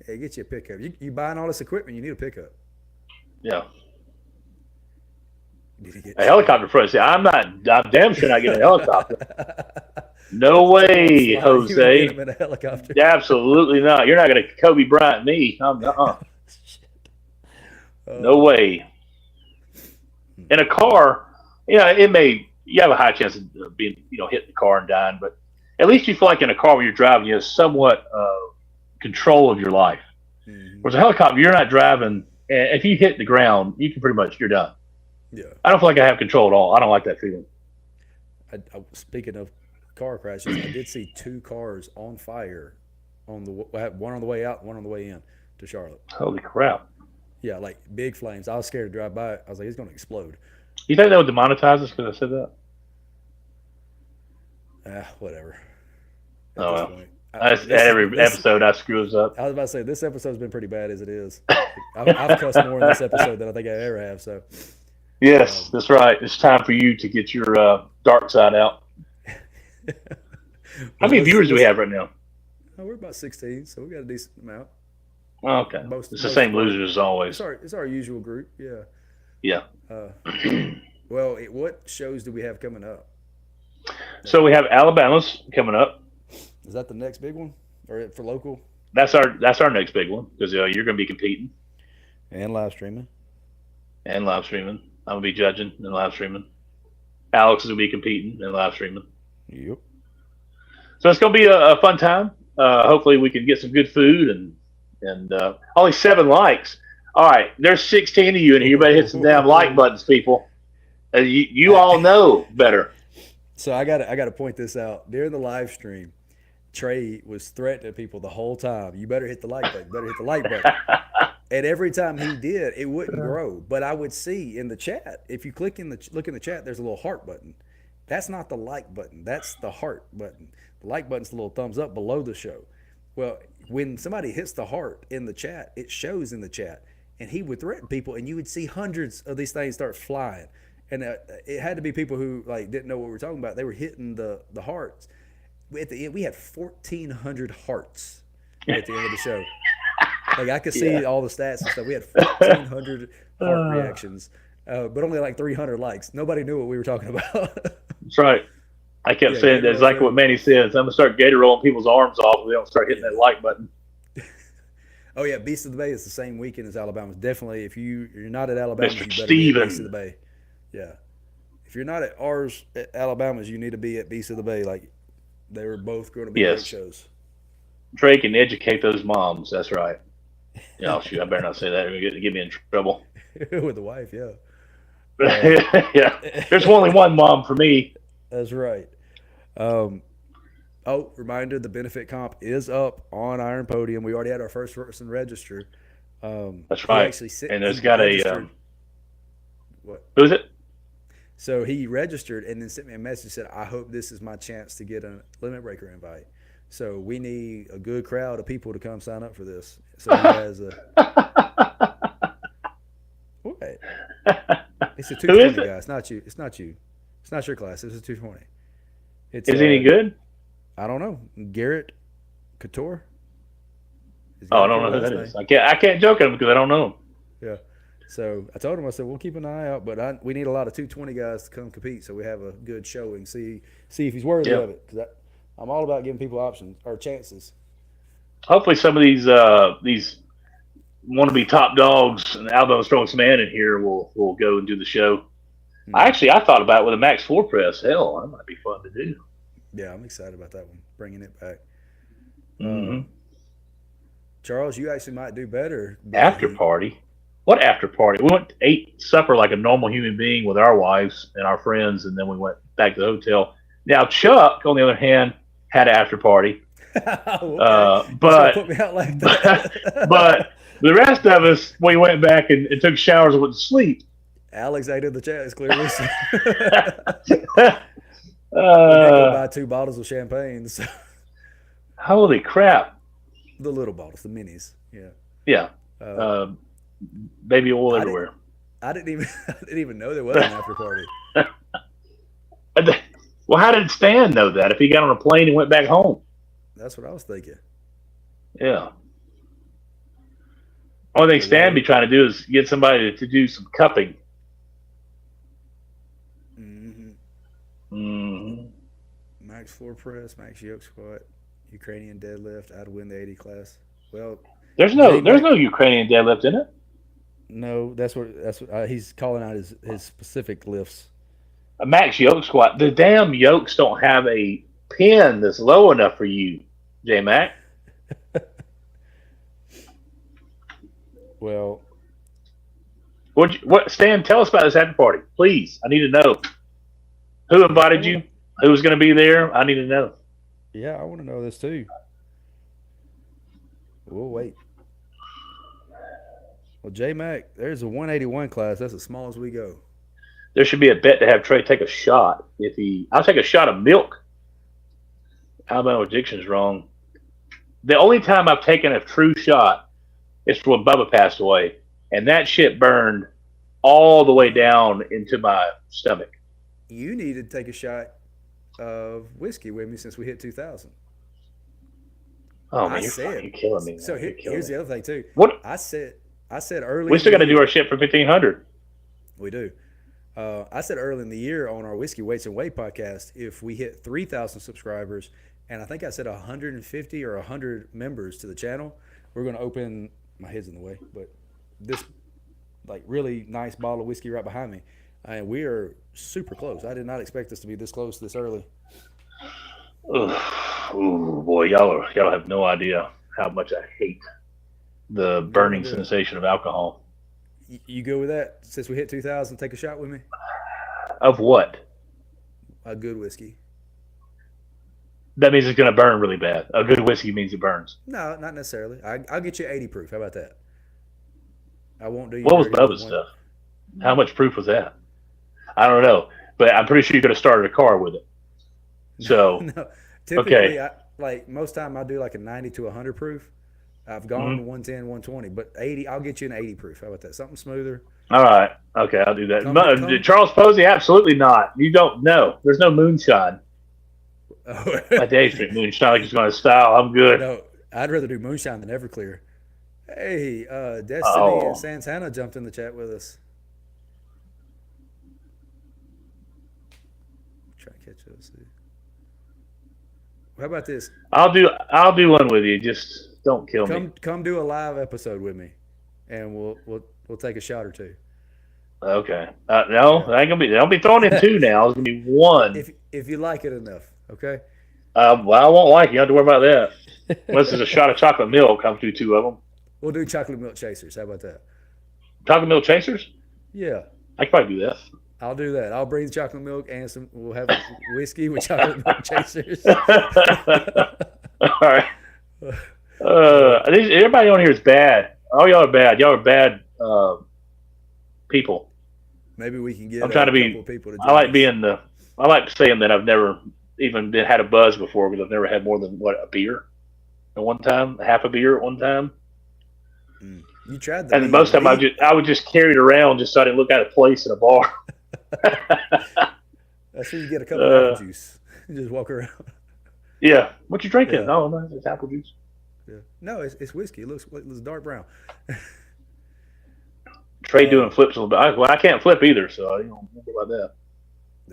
Hey, get you a pickup. You buying all this equipment, you need a pickup. Yeah. You need to get A Trey. helicopter for us. Yeah, I'm damn sure not getting a helicopter. No Trey won't way, fly you and get him Jose. in a helicopter. Absolutely not. You're not going to Kobe Bryant me. No Oh, way. In a car, yeah, it may. You have a high chance of being, hitting the car and dying, but at least you feel like in a car when you're driving, you have somewhat control of your life. mm-hmm. Whereas a helicopter, you're not driving. And if you hit the ground, you can pretty much you're done. Yeah. I don't feel like I have control at all. I don't like that feeling. Speaking of car crashes, I did see 2 cars on fire on the one on the way out, one on the way in to Charlotte. Holy crap! Yeah, like big flames. I was scared to drive by it. I was like, it's going to explode. You think they would demonetize us because I said that? Whatever. At Oh this well. point, At this is every this. episode, I screw us up. I was about to say this episode's been pretty bad as it is. I've cussed more in this episode than I think I ever have. So, Yes, um, that's right. It's time for you to get your dark side out. How well, many viewers do we have right now? oh, we're about 16, so we got a decent amount. Oh, okay, it's the Most same of our losers as always. it's our usual group. Yeah. Yeah. Uh, well, what shows do we have coming up? So we have Alabama's coming up. Is that the next big one, or for local That's our next big one because you're going to be competing and live streaming? and live streaming. I'm going to be judging and live streaming. Alex is going to be competing and live streaming. Yep. So it's going to be a fun time. Hopefully we can get some good food and only 7 likes. All right, there's 16 of you in here. You better hit some damn like buttons, people. You all know better. So I got to point this out during the live stream. Trey was threatening people the whole time. You better hit the like button. Better hit the like button. And every time he did, it wouldn't grow. But I would see in the chat, if you look in the chat, there's a little heart button. That's not the like button. That's the heart button. The like button's the little thumbs up below the show. Well, when somebody hits the heart in the chat, it shows in the chat. And he would threaten people, and you would see hundreds of these things start flying. And it had to be people who like didn't know what we were talking about. They were hitting the hearts. At the end, we had 1,400 hearts. at the end of the show. Like I could see all the stats and stuff. We had 1,400 heart reactions, but only like 300 likes. Nobody knew what we were talking about. That's right. I kept Yeah, saying Gator that's rolls like there. what Manny says. I'm gonna start gator rolling people's arms off if they don't start hitting Yeah. that like button. Oh yeah, Beast of the Bay is the same weekend as Alabama's. Definitely, if you're not at Alabama's, Mr. you better be at Beast of the Steven. Bay. Yeah. If you're not at ours at Alabama's, you need to be at Beast of the Bay. Like they were both going to be great Yes. shows. Drake and educate those moms. That's right. Yeah, oh, shoot, I better not say that. It'll get me in trouble. With the wife, yeah. Yeah. There's only one mom for me. That's right. Um, oh, reminder: the benefit comp is up on Iron Podium. We already had our first person register. That's He right. actually sent, And he it's got a registered. What? who's it? So he registered and then sent me a message said, "I hope this is my chance to get a limit breaker invite." So we need a good crowd of people to come sign up for this. So he has a what? It's a Who is 220 it? guy. It's not you. It's not you. It's not your class. It's a 220. It's Is he any good? I don't know. Garrett Couture. He's Oh, got I a don't cool know who last that name. is. I can't joke at him because I don't know him. Yeah. So I told him, I said, we'll keep an eye out, but we need a lot of 220 guys to come compete so we have a good showing. See if he's worthy Yeah. of it. Because I'm all about giving people options or chances. Hopefully, some of these want to be top dogs and Alabama Strongest Man in here will go and do the show. Mm-hmm. I thought about it with a Max Floor Press. Hell, that might be fun to do. Yeah, I'm excited about that one, bringing it back. Mm-hmm. Charles, you actually might do better by the After heat. party. What after party? We went ate supper like a normal human being with our wives and our friends, and then we went back to the hotel. Now Chuck, on the other hand, had an after party, Okay. He's going to but put me out like but that. the rest of us we went back and took showers and went to sleep. Alex ate in the chat is clearly. We did go uh, buy 2 bottles of champagne. So. Holy crap! The little bottles, the minis. Yeah. Yeah, Uh, uh, baby oil I didn't. everywhere. I didn't even. I didn't even know there was an after party. Well, how did Stan know that? If he got on a plane and went back home? That's what I was thinking. Yeah. Only thing But yeah, Stan be trying to do is get somebody to do some cupping. mm-hmm. Mm-hmm. Max floor press, max yoke squat, Ukrainian deadlift. I'd win the 80 class. Well, There's J no Mac. Ukrainian deadlift in it. No, that's what he's calling out his specific lifts. A max yoke squat. The damn yokes don't have a pin that's low enough for you, J Mac. Well, What Stan? Tell us about this after party, please. I need to know who yeah, invited you, who was going to be there. I need to know. I want to know this too. We'll wait. Well, J Mac, there's a 181 class. That's as small as we go. There should be a bet to have Trey take a shot. I'll take a shot of milk. Alabama addiction's wrong. The only time I've taken a true shot is when Bubba passed away, and that shit burned all the way down into my stomach. You need to take a shot of whiskey with me since we hit 2,000. Oh I man, said. you're killing me. Man. So You're killing here's me. the other thing too. What? I said early We in still the got to do year. our shit for 1,500. We do. I said early in the year on our Whiskey Weights and Weight podcast, if we hit 3,000 subscribers, and I think I said 150 or 100 members to the channel, we're going to open. My head's in the way, but this like really nice bottle of whiskey right behind me, and we are super close. I did not expect us to be this close this early. Ugh. Ooh, boy, y'all have no idea how much I hate the No burning idea. sensation of alcohol. You go with that? Since we hit 2,000, take a shot with me. Of what? A good whiskey. That means it's going to burn really bad. A good whiskey means it burns. No, not necessarily. I'll get you 80 proof. How about that? I won't do you What was dirty with Bubba's one. stuff? How much proof was that? I don't know, but I'm pretty sure you could have started a car with it. So, No, typically, okay. like most time I do like a 90 to 100 proof. I've gone to 110, 120, but 80, I'll get you an 80 proof. How about that? Something smoother. All right. Okay, I'll do that. Come. Charles Posey, absolutely not. You don't know. There's no moonshine. Oh, My Dave Street moonshine like it's going to style. I'm good. no, I'd rather do moonshine than Everclear. Hey, Destiny and Oh, Santana jumped in the chat with us. Try to catch us. How about this? I'll do one with you. Just don't kill me. Come do a live episode with me, and we'll take a shot or two. Okay. No, Yeah. I ain't gonna be. Don't be throwing in two now. It's gonna be one. If you like it enough, okay. Well, I won't like it. You don't have to worry about that. Unless there's a shot of chocolate milk, I'll do two of them. We'll do chocolate milk chasers. How about that? Chocolate milk chasers? Yeah, I could probably do that. I'll do that. I'll bring chocolate milk and some. We'll have whiskey with chocolate milk chasers. All right. Everybody on here is bad. All y'all are bad. Y'all are bad people. Maybe we can get I'm trying a to couple be. of people to I join like us. being the. I like saying that I've never even had a buzz before because I've never had more than a beer at one time, half a beer at one time, You tried the and most of the time I would just carry it around just so I didn't look out of place in a bar. That's when you get a cup of apple juice. You just walk around. Yeah, what you drinking? Yeah. Oh, no, it's apple juice. Yeah. No, it's whiskey. It looks dark brown. Trey doing flips a little bit. Well, I can't flip either, so I don't know about that.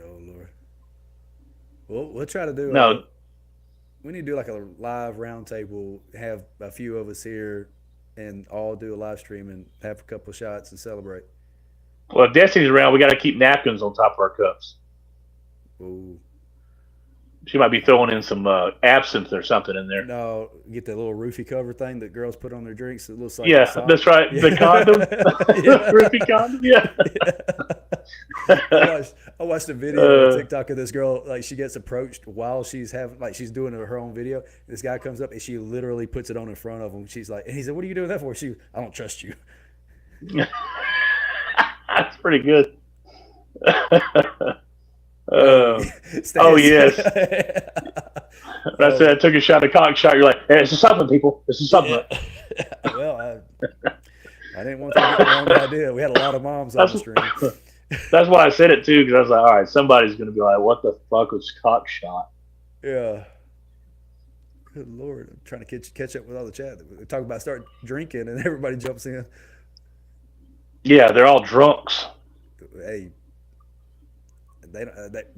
Oh Lord. Well, we'll try to do. No, We need to do like a live round table. Have a few of us here, and all do a live stream and have a couple of shots and celebrate. well, if Destiny's around, we got to keep napkins on top of our cups. Ooh. She might be throwing in some absinthe or something in there. No, get that little roofie cover thing that girls put on their drinks. It looks like Yeah, that's right. Yeah. The condom, Yeah. roofie condom. Yeah. I watched a video on TikTok of this girl. Like she gets approached while she's she's doing her own video. This guy comes up and she literally puts it on in front of him. She's like, and he said, "What are you doing that for?" I don't trust you. That's pretty good. Oh yes. That's it. I took a shot of cock shot. You're like, hey, this is something, people. This is something. Well, I didn't want to get the wrong idea. We had a lot of moms on the stream. That's why I said it too, because I was like, all right, somebody's going to be like, what the fuck was cock shot? Yeah. Good Lord. I'm trying to catch up with all the chat. We talk about start drinking and everybody jumps in. Yeah, they're all drunks. Hey,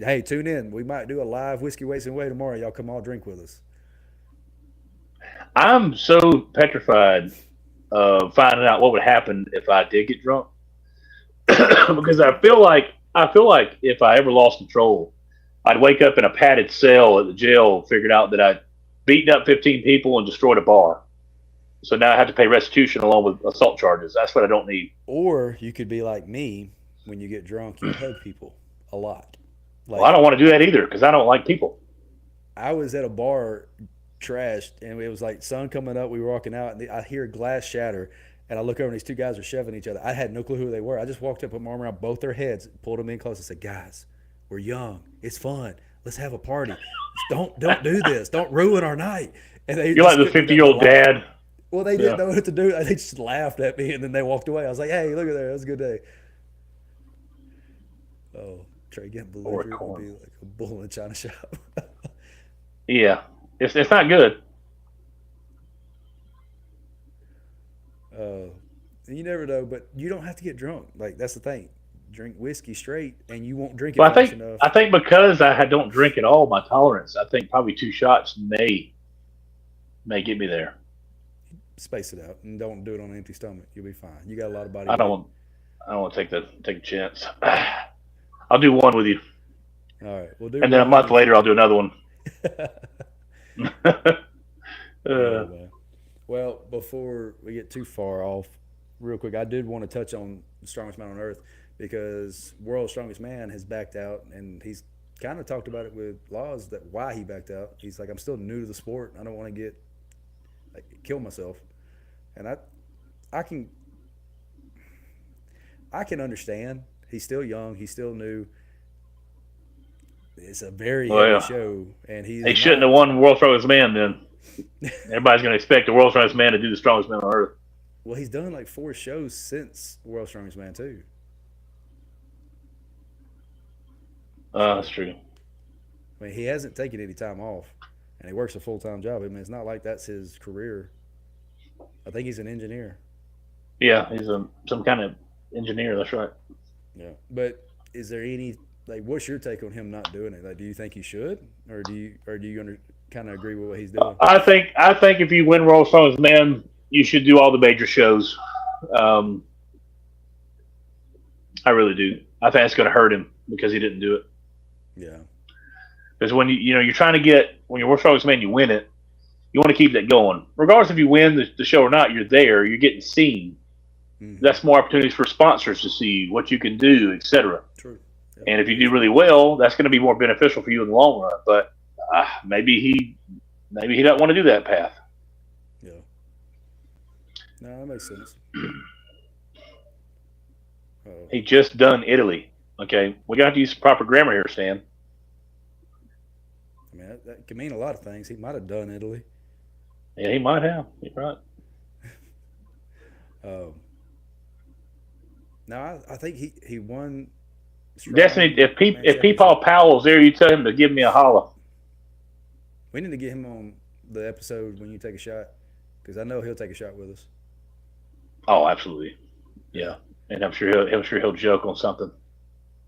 hey, tune in. We might do a live Whiskey Waits and Way tomorrow. Y'all come all drink with us. I'm so petrified of finding out what would happen if I did get drunk. Because I feel like if I ever lost control, I'd wake up in a padded cell at the jail, figured out that I'd beaten up 15 people and destroyed a bar. So now I have to pay restitution along with assault charges. That's what I don't need. Or you could be like me. When you get drunk, you hug people a lot. Well, I don't want to do that either because I don't like people. I was at a bar, trashed, and it was like sun coming up. We were walking out, and I hear glass shatter. And I look over, and these two guys are shoving each other. I had no clue who they were. I just walked up, put my arm around both their heads, pulled them in close, and said, "Guys, we're young. It's fun. Let's have a party. Don't do this. Don't ruin our night." And You're like the 50-year-old dad. Well, they didn't know what to do. They just laughed at me, and then they walked away. I was like, "Hey, look at that. That was a good day." Oh, Trey getting belligerent would be like a bull in a china shop. Yeah, it's not good. You never know, but you don't have to get drunk. Like that's the thing. Drink whiskey straight, and you won't drink it fast enough. I think because I don't drink at all, my tolerance. I think probably 2 shots may get me there. Space it out and don't do it on an empty stomach. You'll be fine. You got a lot of body. I don't want to take a chance. I'll do one with you. All right, we'll do. And then a month later, I'll do another one. Well, before we get too far off, real quick, I did want to touch on the strongest man on earth because World's Strongest Man has backed out, and he's kind of talked about it with Laws that why he backed out. He's like, I'm still new to the sport. I don't want to kill myself, and I can understand. He's still young. He's still new. It's a very heavy show, and he shouldn't have won World's Strongest Man. Then everybody's going to expect the World's Strongest Man to do the strongest man on earth. Well, he's done like 4 shows since World's Strongest Man too. That's true. I mean, he hasn't taken any time off. and he works a full-time job. I mean, it's not like that's his career. I think he's an engineer. Yeah, he's some kind of engineer. That's right. Yeah. But is there any like what's your take on him not doing it? Like, do you think he should, or do you kind of agree with what he's doing? I think if you win World Strongest Man, you should do all the major shows. Um, I really do. I think it's going to hurt him because he didn't do it. Yeah. Because when you're trying to get when you're World Strongest Man, you win it. You want to keep that going, regardless if you win the show or not. You're there. You're getting seen. Mm-hmm. That's more opportunities for sponsors to see what you can do, etc. True. Yeah. And if you do really well, that's going to be more beneficial for you in the long run. But maybe he doesn't want to do that path. Yeah. No, that makes sense. He just done Italy. Okay, we got to use proper grammar here, Stan. I mean, that can mean a lot of things. He might have done Italy. Yeah, he might have. You're right. Um, now, I think he won. Destiny, if Championship. Peepaw Powell's there, you tell him to give me a holler. We need to get him on the episode when you take a shot, because I know he'll take a shot with us. Oh, absolutely. Yeah, and I'm sure he'll joke on something.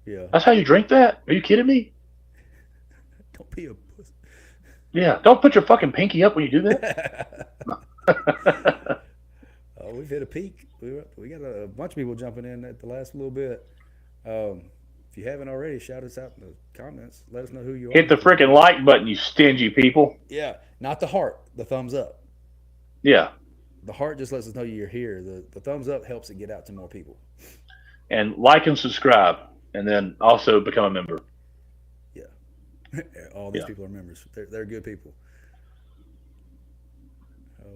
Yeah. That's how you drink that? Are you kidding me? Don't be a puss. Yeah, don't put your fucking pinky up when you do that. Oh, we've hit a peak. We got a bunch of people jumping in at the last little bit. If you haven't already, shout us out in the comments. Let us know who you are. Hit the freaking like button, you stingy people. Yeah, not the heart, the thumbs up. Yeah. The heart just lets us know you're here. The thumbs up helps it get out to more people. And like and subscribe, and then also become a member. Yeah. All these people are members. They're good people.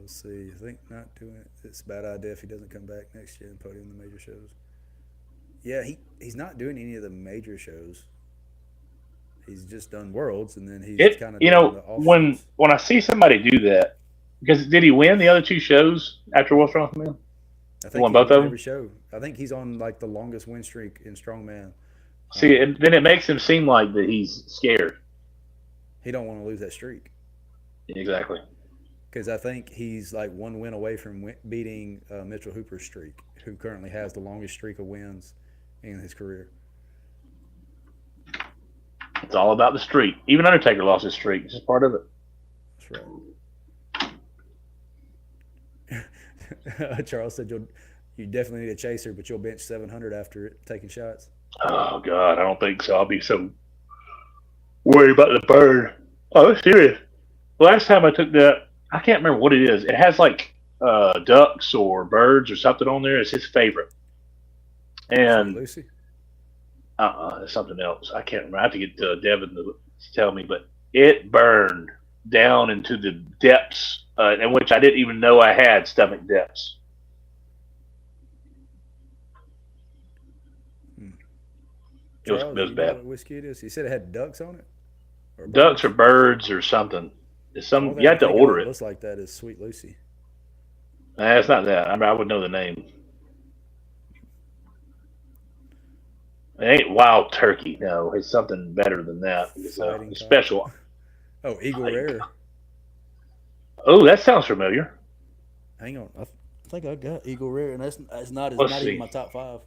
Let's see. I think not doing it. It's a bad idea if he doesn't come back next year and put in the major shows. Yeah, he's not doing any of the major shows. He's just done Worlds, and then he's kind of the when I see somebody do that, because did he win the other two shows after World Strongest Man? I think won he both won of them. every show. I think he's on like the longest win streak in Strongman. See, then it makes him seem like that he's scared. He don't want to lose that streak. Exactly. Because I think he's like one win away from beating Mitchell Hooper's streak, who currently has the longest streak of wins in his career. It's all about the streak. Even Undertaker lost his streak. It's just part of it. That's right. Charles said you definitely need a chaser, but you'll bench 700 after it, taking shots. Oh, God, I don't think so. I'll be so worried about the burn. Oh, that's serious. Last time I took that, I can't remember what it is. It has like ducks or birds or something on there. It's his favorite. And Lucy? It's something else. I can't remember. I have to get Devin to tell me, but it burned down into the depths, in which I didn't even know I had stomach depths. It was bad. What whiskey it is? He said it had ducks on it. Or ducks or birds or something. It's some. You have to order it. Looks like that is Sweet Lucy. It's not that. I would know the name. It ain't Wild Turkey. No, it's something better than that. It's special. Oh, Eagle Rare. Oh, that sounds familiar. Hang on, I think I got Eagle Rare, and that's not even my top 5.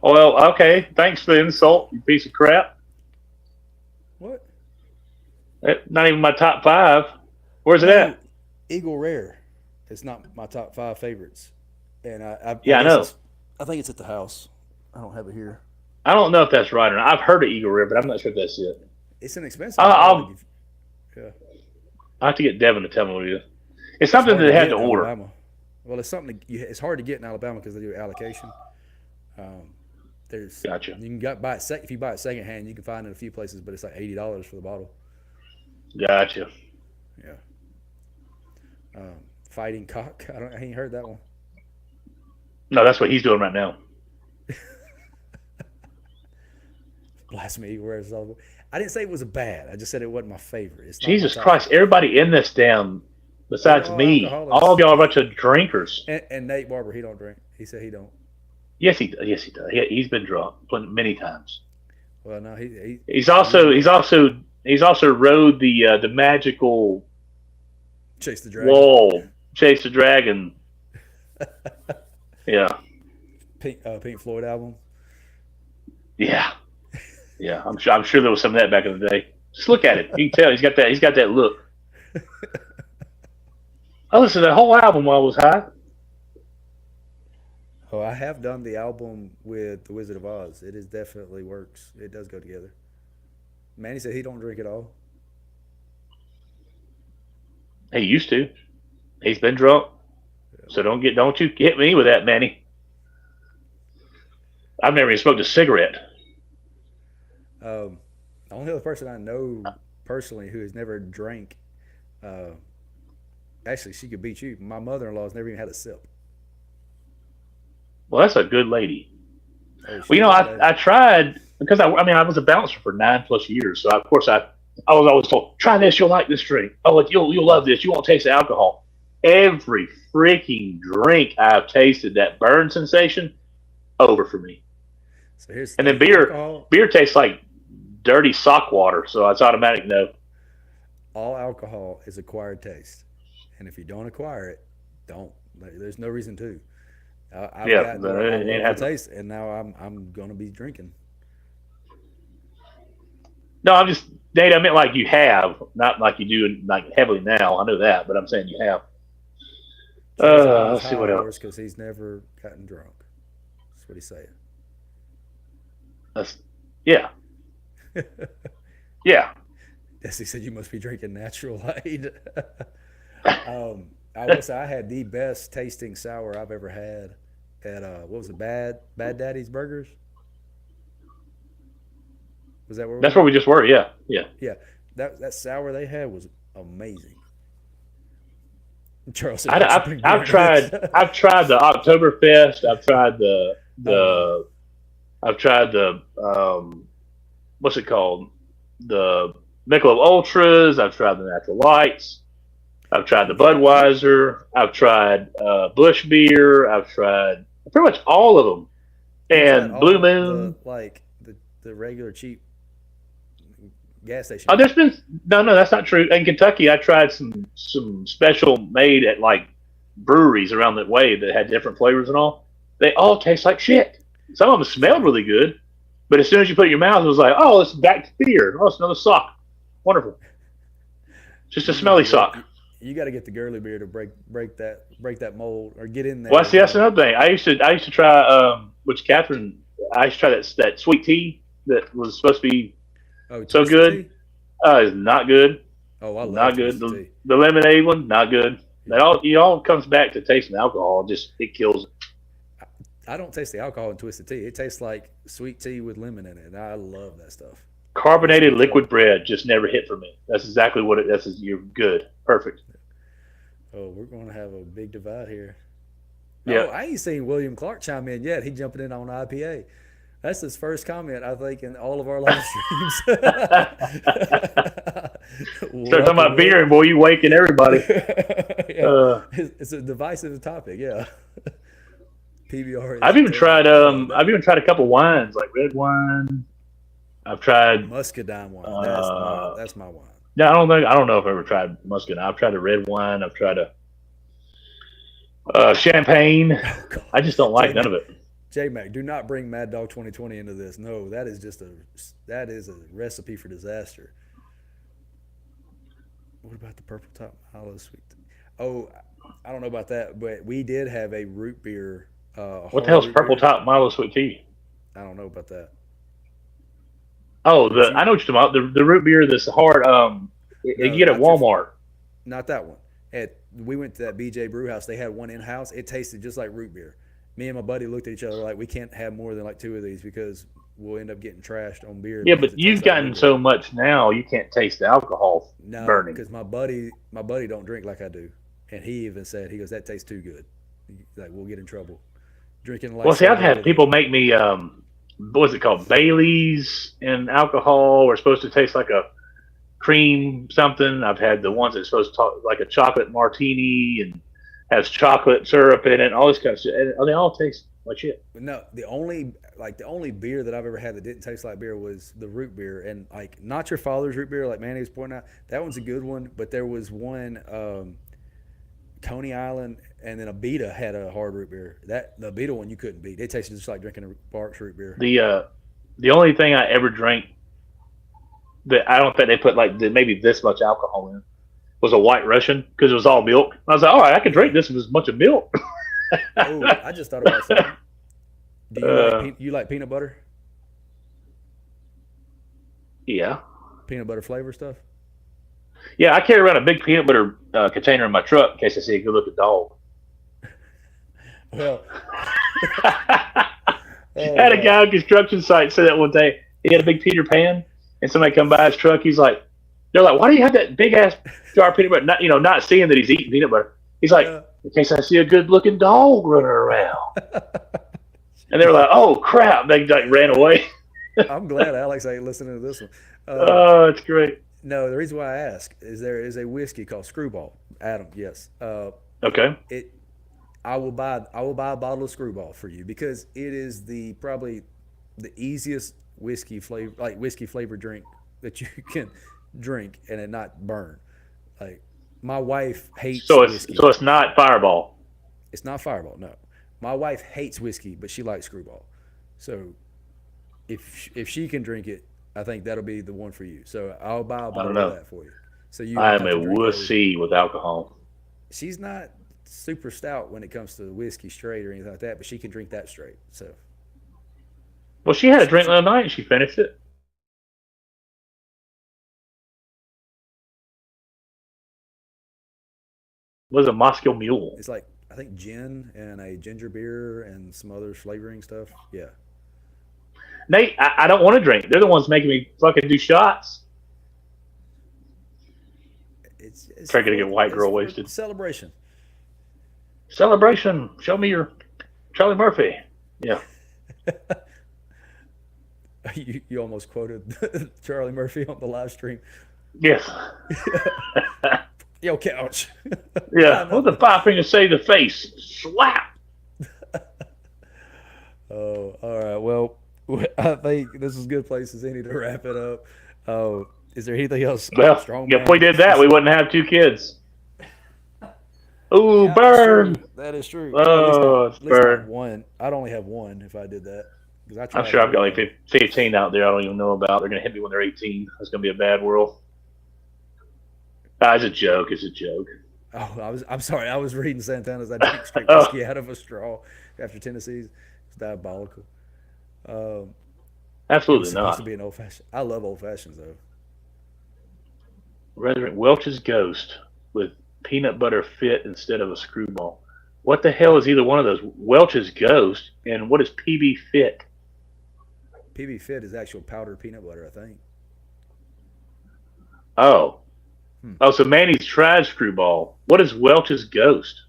Well, okay. Thanks for the insult, you piece of crap. What? Not even my top 5. Where's it at? Eagle Rare. It's not my top 5 favorites, and I know. I think it's at the house. I don't have it here. I don't know if that's right or not. I've heard of Eagle Rare, but I'm not sure if that's it. It's an expensive. Yeah. I have to get Devin to tell me what it is. It's something that they had to order. Alabama. Well, it's something it's hard to get in Alabama because they do allocation. Gotcha. You can buy it if you buy it secondhand. You can find it in a few places, but it's like $80 for the bottle. Gotcha. Yeah. Fighting Cock. I ain't heard that one. No, that's what he's doing right now. Blasphemy. I didn't say it was bad. I just said it wasn't my favorite. Jesus Christ! Everybody in this damn, besides me, all of y'all are a bunch of drinkers. And Nate Barber, he don't drink. He said he don't. Yes, he does. Yes, he does. He's been drunk many times. Well, no, he's also He's also rode the magical Chase the Dragon. wall, Chase the Dragon. Yeah, Pink Floyd album. yeah, yeah. I'm sure there was some of that back in the day. Just look at it. You can tell he's got that. He's got that look. I listened to the whole album while I was high. Oh, I have done the album with The Wizard of Oz. It is definitely works. It does go together. Manny said he don't drink at all. He used to. He's been drunk. So don't you hit me with that, Manny. I've never even smoked a cigarette. The only other person I know personally who has never drank, uh, actually, she could beat you. My mother-in-law's never even had a sip. Well, that's a good lady. Oh, Well, she's a I tried because I was a bouncer for 9+ years. So of course I was always told, try this, you'll like this drink. Oh, you'll love this. You won't taste the alcohol. Every freaking drink I've tasted, that burn sensation, over for me. So here's And the then thing. Alcohol, beer tastes like dirty sock water. So it's automatic no. all alcohol is acquired taste, and if you don't acquire it, don't. There's no reason to. I've Yeah, gotten where I it ain't love the happening. taste, and now I'm gonna be drinking. No, I'm just Nate. I meant like you have, not like you do like heavily now. I know that, but I'm saying you have. Trey's on his Let's see high what horse else. because he's never gotten drunk. That's what he's saying. That's, yeah, yeah. Yes, he said you must be drinking natural light. I will say I had the best tasting sour I've ever had at what was it, Bad Daddy's Burgers? Was that where we That's where went? we just were. Yeah, yeah. Yeah, that sour they had was amazing. Charles said, I, "Don't you have bring beer I've into this?" tried I've tried the Oktoberfest. I've tried Oh no, the I've tried the what's it called, the Michelob Ultras. I've tried the Natural Lights. I've tried the you got Budweiser. I've tried Bush beer. I've tried pretty much all of them. you tried And Blue all the Moon. like the regular cheap gas station Oh, beer. there's been no, that's not true. In Kentucky, I tried some special made at like breweries around that way that had different flavors and all. They all taste like shit. Some of them smelled See, really good, but as soon as you put it in your mouth, it was like, oh, it's back to beer. Oh, it's another sock. Wonderful. Just a you need smelly to get sock. you got to get the girly beer to break that mold or get in Well, there. see, that's another thing. I used to try which Catherine. I used to try that sweet tea that was supposed to be Oh, so twisted good. tea. It's not good. Oh, I love Not good. twisted The tea. the lemonade one, not good. Yeah, It all comes back to tasting alcohol. Just it kills it. I don't taste the alcohol in twisted tea. It tastes like sweet tea with lemon in it, and I love that stuff. It's Carbonated good stuff. liquid bread just never hit for me. That's exactly what it. You're good, perfect. Oh, we're going to have a big divide here. Yeah. Oh, I ain't seen William Clark chime in yet. He jumping in on IPA. That's his first comment, I think, in all of our live streams. Start talking Welcome, about Will. beer, and boy, you waking everybody. Yeah, Uh, it's a divisive topic. Yeah, PBR I've is even totally tried. cool on I've that. even tried a couple wines like red wine. I've tried. Muscadine wine. Uh, That's my wine. no, I don't know if I've ever tried muscat. I've tried a red wine. I've tried a champagne. Oh God, I just don't J like none of Mac, it. J Mac, do not bring Mad Dog 2020 into this. No, that is a recipe for disaster. What about the purple top Milo sweet? Oh, I don't know about that, but we did have a root beer, What the hard hell's root purple beer. top Milo sweet tea? I don't know about that. Oh, But I you know what you're talking about. The root beer that's hard. You no, get at not your Walmart. not that one. We went to that BJ Brew House. They had one in house. It tasted just like root beer. Me and my buddy looked at each other like we can't have more than like two of these because we'll end up getting trashed on beer Yeah, because but it tastes you've like root gotten beer. so much now, you can't taste the alcohol No, burning. because my buddy don't drink like I do, and he even said he goes that tastes too good. Like we'll get in trouble drinking like Well, see, I've soda had with it. people make me what was it called, Bailey's and alcohol, are supposed to taste like a cream something. I've had the ones that's supposed to talk like a chocolate martini and has chocolate syrup in it, and all this kind of shit. And they all taste like shit. No, the only beer that I've ever had that didn't taste like beer was the root beer, and like not your father's root beer, like Manny was pointing out. That one's a good one, but there was one Coney Island, and then Abita had a hard root beer. That the Abita one you couldn't beat. It tasted just like drinking a Barks root beer. The only thing I ever drank that I don't think they put like maybe this much alcohol in was a White Russian because it was all milk. I was like, all right, I can Yeah. drink this with a bunch of milk. Oh, I just thought about something. Do you like peanut butter? Yeah, Peanut butter flavor stuff? yeah. I carry around a big peanut butter container in my truck in case I see a good looking dog. Well, I oh had a god. guy on a construction site say that one day. He had a big Peter Pan, and somebody come by his truck. He's like, they're like, why do you have that big ass jar of peanut butter? Not, not seeing that he's eating peanut butter. He's like, Yeah. in case I see a good looking dog running around. And they were like, oh crap. They like ran away. I'm glad Alex ain't listening to this one. Oh, it's great. No, the reason why I ask is there is a whiskey called Screwball. Adam, yes. Okay. It I will buy a bottle of Screwball for you because it is the probably the easiest whiskey flavored drink that you can drink and it not burn. Like my wife hates So it's whiskey. so it's not Fireball. It's not Fireball, no. My wife hates whiskey, but she likes Screwball. So if she can drink it, I think that'll be the one for you. So I'll buy a I don't bottle of know. that for you. So you I don't am have a to drink those. wussy with alcohol. She's not super stout when it comes to whiskey straight or anything like that, but she can drink that straight. So Well, she had a drink she, last night and she finished it. It was a Moscow Mule. it's like I think gin and a ginger beer and some other flavoring stuff. Yeah, Nate, I don't want to drink. They're the ones making me fucking do shots. it's Trying to for get white it's girl for wasted. celebration. Celebration. Show me your Charlie Murphy. Yeah. You almost quoted Charlie Murphy on the live stream. Yes. Yo, couch. Buy Yeah. What the another. five fingers say to the face? Slap. Oh, all right. Well, I think this is a good place as any to wrap it up. Oh, is there anything else, Well, if we Strongman? did that, we wouldn't have two kids. Ooh, Yeah, that's true. burn. That is true. Well, Oh, it's at least not burn. one. I'd only have one if I did that because I I'm tried sure I've got everything. like 15 out there I don't even know about. They're going to hit me when they're 18. It's going to be a bad world. It's a joke. It's a joke. Oh, I'm sorry. I was reading Santana's. I drink straight Oh, whiskey out of a straw after Tennessee's. It's diabolical. Um, it was absolutely supposed to not. be an old fashioned. I love old fashions though. Rather Welch's Ghost with peanut butter fit instead of a screwball. What the hell is either one of those? Welch's Ghost and what is PB Fit? PB Fit is actual powdered peanut butter, I think. Oh. Hmm. Oh, so Manny's tried screwball. What is Welch's Ghost?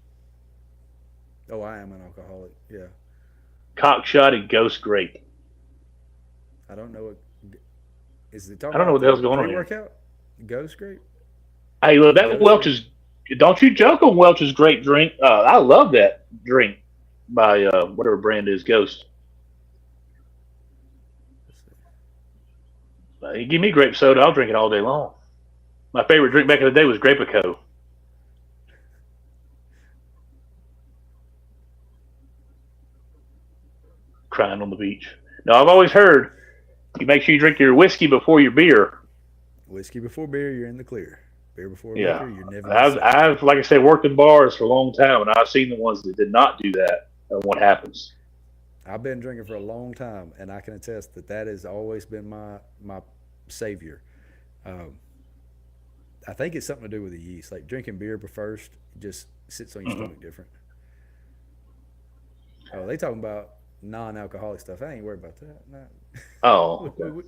Oh, I am an alcoholic. Yeah, Cockshotted Ghost Grape. I don't know what. Is it I talking don't know about what the hell's the going on here. pre-workout? Ghost grape? Hey, look, that Ghost grape? Welch's. Don't you joke on Welch's Grape drink. I love that drink by whatever brand is Ghost. Let's see. You give me grape soda, I'll drink it all day long. My favorite drink back in the day was Grapico. Crying on the beach. Now, I've always heard you make sure you drink your whiskey before your beer. Whiskey before beer, you're in the clear. Beer before Yeah. liquor, you're never in the I've, safe. I've, like I said, worked in bars for a long time, and I've seen the ones that did not do that and what happens. I've been drinking for a long time, and I can attest that that has always been my savior. Um, I think it's something to do with the yeast. Like drinking beer first, it just sits on your Hmm. stomach different. Oh, they talking about non-alcoholic stuff. I ain't worried about that. Nah. Oh, we, we, okay. we,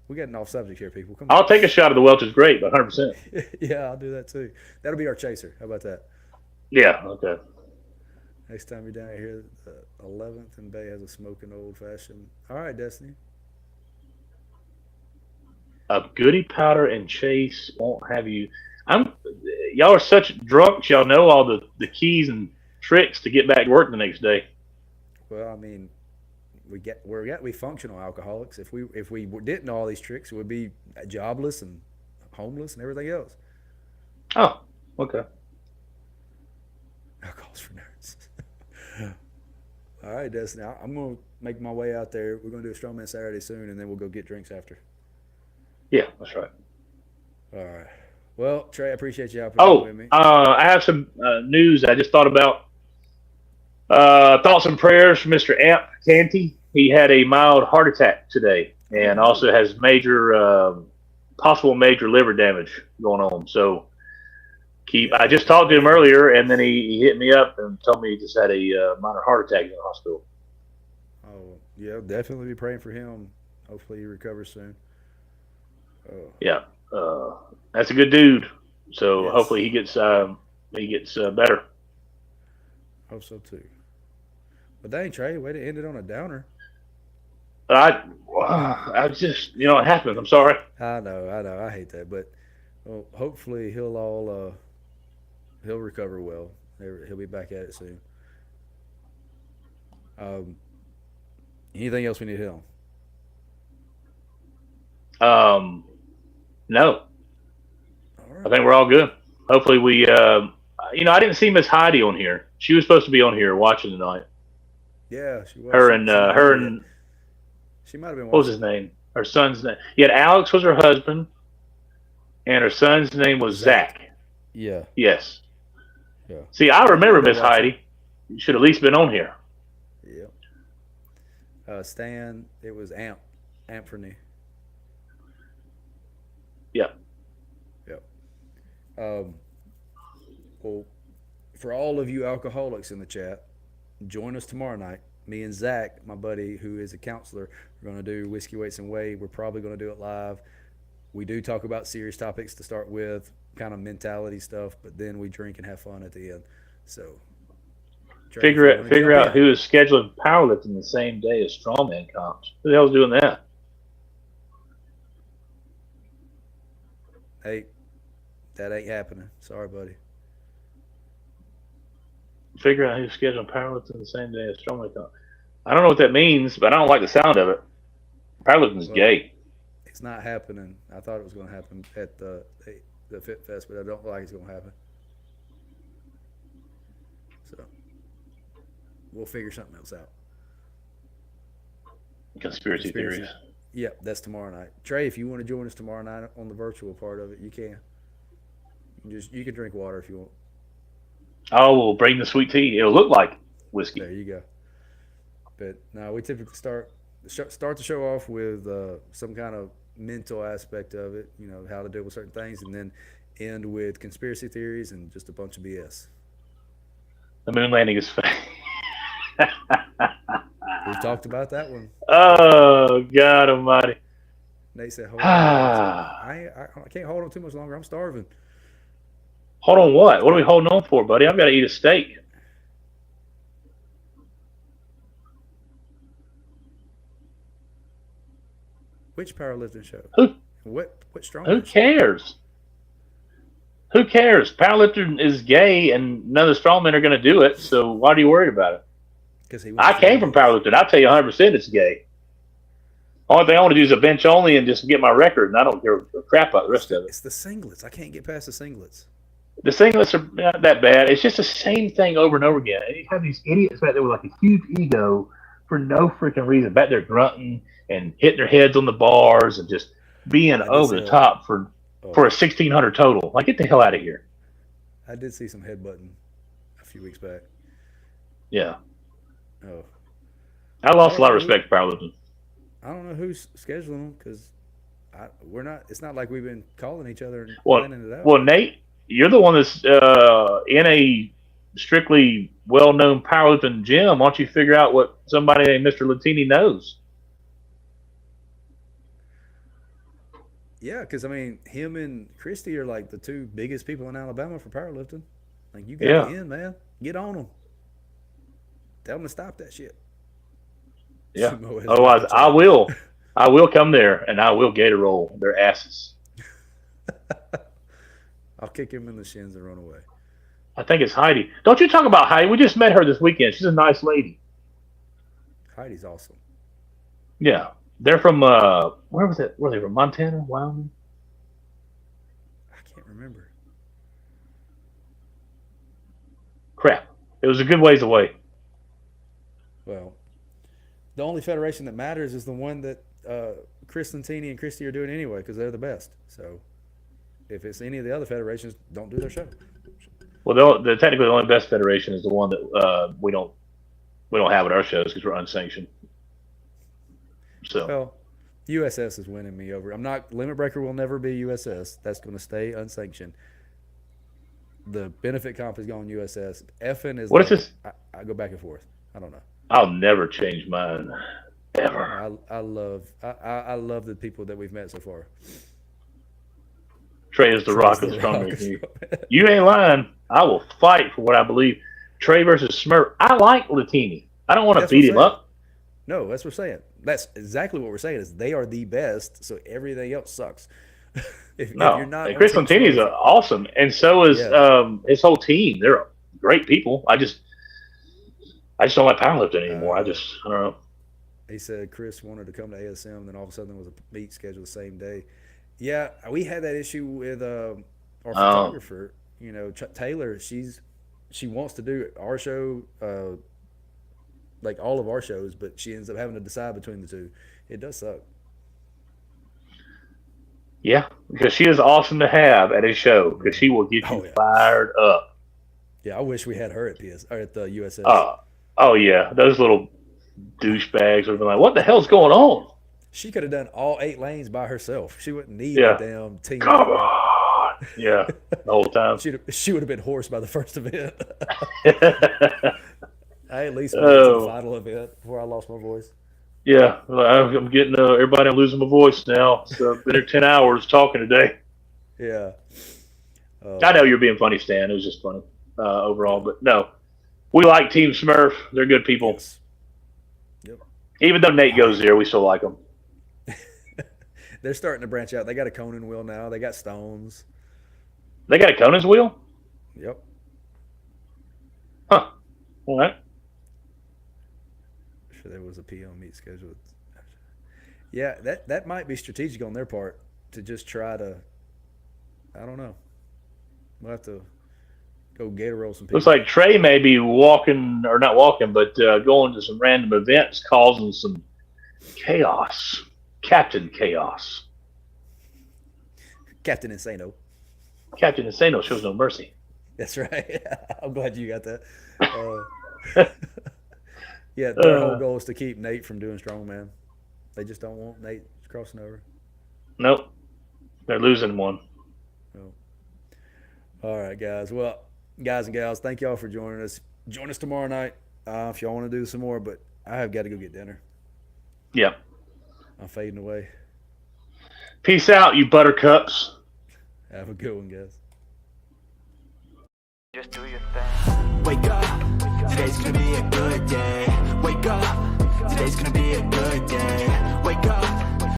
we getting off subject here, people. Come on. I'll take a shot of the Welch's Grape, 100%. Yeah, I'll do that too. That'll be our chaser. How about that? Yeah, okay. Next time you're down here, the 11th and Bay has a smoking old fashioned. All right, Destiny. Goody Powder and Chase won't have you. I'm. Y'all are such drunks. Y'all know all the keys and tricks to get back to work the next day. Well, I mean, we're got to be functional alcoholics. If we didn't know all these tricks, we'd be jobless and homeless and everything else. Oh, okay. Alcohol's for nerds. All right, Destiny. I'm gonna make my way out there. We're gonna do a strongman Saturday soon, and then we'll go get drinks after. Yeah, that's right. All right. Well, Trey, I appreciate you hopping on Oh, with me. I have some news I just thought about. Thoughts and prayers for Mr. Amp Canty. He had a mild heart attack today, Oh and no. also has possible major liver damage going on. So I Yeah. just talked to Pray him for him. earlier, and then he hit me up and told me he just had a minor heart attack in the hospital. Oh yeah, definitely be praying for him. Hopefully he recovers soon. Oh Yeah, that's a good dude. So yes, hopefully he gets better. hope so too. But dang, Trey, way to end it on a downer. I I just it happens. I'm sorry. I know, I hate that, but well, hopefully he'll recover well. He'll be back at it soon. Um, anything else we need to hit on? Um, no, All I right. think we're all good. Hopefully I didn't see Miss Heidi on here. She was supposed to be on here watching tonight. Yeah, she was. Her and She might her be. and She might have been what was his watching name? Her son's name. Yeah, Alex was her husband, and her son's name was Zach. Zach. Yeah, Yes. yeah. See, I She might remember have been Miss watching. Heidi. You should at least been on here. Yeah. Stan, it was Amp for me. Yeah. Yep. Um, well, for all of you alcoholics in the chat, join us tomorrow night. Me and Zach, my buddy who is a counselor, we're going to do Whiskey Weights and Whey. We're probably going to do it live. We do talk about serious topics to start with, kind of mentality stuff, but then we drink and have fun at the end. So, Trey, if you want to Figure jump out in, who is scheduling powerlifting the same day as strongman comps. Who the hell's doing that? hey, that ain't happening. Sorry, buddy. Figure out who's scheduling powerlifting the same day as strongman comps. I don't know what that means, but I don't like the sound of it. Powerlifting's Well, gay. it's not happening. I thought it was going to happen at the Fit Fest, but I don't feel like it's going to happen. So we'll figure something else out. Conspiracy theories. Conspiracy. Yep, that's tomorrow night. Trey, if you want to join us tomorrow night on the virtual part of it, you can. You can drink water if you want. Oh, we'll bring the sweet tea. It'll look like whiskey. There you go. But no, we typically start the show off with some kind of mental aspect of it. You know how to deal with certain things, and then end with conspiracy theories and just a bunch of BS. The moon landing is fake. We've talked about that one. Oh God Almighty! Nate said, "Hold on, buddy." I said, I can't hold on too much longer. I'm starving. Hold on, It's what? What are we got holding on for, buddy? I've got to eat a steak. which powerlifting show? Who What who strongman show? cares? Who cares? Powerlifting is gay, and none of the strongmen are going to do it. So why are you worried about it? Because he I wants to do came from both. powerlifting. I'll tell you 100% it's gay. Only thing I want to do is a bench only and just get my record, and I don't give a crap about the rest of it. It's the singlets. I can't get past the singlets. The singlets are not that bad. It's just the same thing over and over again. And you have these idiots back there with like a huge ego for no freaking reason, back there grunting and hitting their heads on the bars and just being I did over see the a top oh, for a 1600 total. Like, get the hell out of here. I did see some headbutting a few weeks back. Yeah, Oh, I I lost a don't lot of know who respect for powerlifting. I don't know who's scheduling them because we're not. It's not like we've been calling each other and Well, planning it out. well, Nate, you're the one that's in a strictly well-known powerlifting gym. Why don't you figure out what somebody named Mr. Latini knows? Yeah, because I mean, him and Christy are like the two biggest people in Alabama for powerlifting. Like, you got the Yeah, end, man. Get on them. Tell them to stop that shit. yeah. Sumo has left Otherwise, the chat. I will come there and I will gator roll their asses. I'll kick him in the shins and run away. I think it's Heidi. Don't you talk about Heidi? We just met her this weekend. She's a nice lady. Heidi's awesome. Yeah, they're from where was it? Were they from Montana, Wyoming? I can't remember. Crap, it was a good ways away. Well, the only federation that matters is the one that Chris Lentini and Christy are doing anyway because they're the best. So if it's any of the other federations, don't do their show. Well, technically the only best federation is the one that we don't have at our shows because we're unsanctioned. So Well, USS is winning me over. I'm not Limit Breaker will never be USS. That's going to stay unsanctioned. The benefit comp is going USS. FN is what is like this? I go back and forth. I don't know. I'll never change mine, ever. I love the people that we've met so far. Trey is the Trey's rock of the the rock. strong community. You ain't lying. I will fight for what I believe. Trey versus Smurf. I like Latini. I don't want to That's what beat I'm him saying. up. No, that's what we're saying. That's exactly what we're saying. Is they are the best, so everything else sucks. If you're No, not and on Chris Team Lantini's Smurf, awesome, and so is yeah. his whole team. They're great people. I just don't like powerlifting anymore. I don't know. He said Chris wanted to come to ASM, then all of a sudden there was a meet scheduled the same day. Yeah, we had that issue with our Um, photographer. You know, Taylor. She wants to do our show, like all of our shows, but she ends up having to decide between the two. It does suck. yeah, because she is awesome to have at his show because she will get you Oh yeah, fired up. yeah. I wish we had her at PS or at the USS. Uh, oh yeah, those little douchebags would have been like, "What the hell's going on?" She could have done all 8 lanes by herself. She wouldn't need the Yeah, damn team come partner. on. Yeah, the whole time. She would have been hoarse by the first event. I at least made it to the Oh final event before I lost my voice. yeah, well, I'm getting everybody. I'm losing my voice now. So I've been here 10 hours talking today. Yeah. I know Um, you're being funny, Stan. It was just funny overall, but no, we like Team Smurf. They're good people. yes. Yep. Even though Nate All goes right. there, we still like them. They're starting to branch out. They got a Conan wheel now. They got stones. They got a Conan's wheel, Yep. huh? All right. Sure, there was a PO meet scheduled. Yeah, that might be strategic on their part to just try to. I don't know. We'll have to go gator roll some Looks people. like Trey may be walking, or not walking, but going to some random events, causing some chaos. Captain Chaos. Captain Insano. Captain Insano shows no mercy. That's right. I'm glad you got that. Yeah, their whole goal is to keep Nate from doing strongman. They just don't want Nate crossing over. Nope, they're losing one. No. All right, guys. Well, guys and gals, thank y'all for joining us. Join us tomorrow night if y'all want to do some more. But I have got to go get dinner. Yep. I'm fading away. Peace out, you buttercups. Have a good one, guys. Just do your thing. Wake up.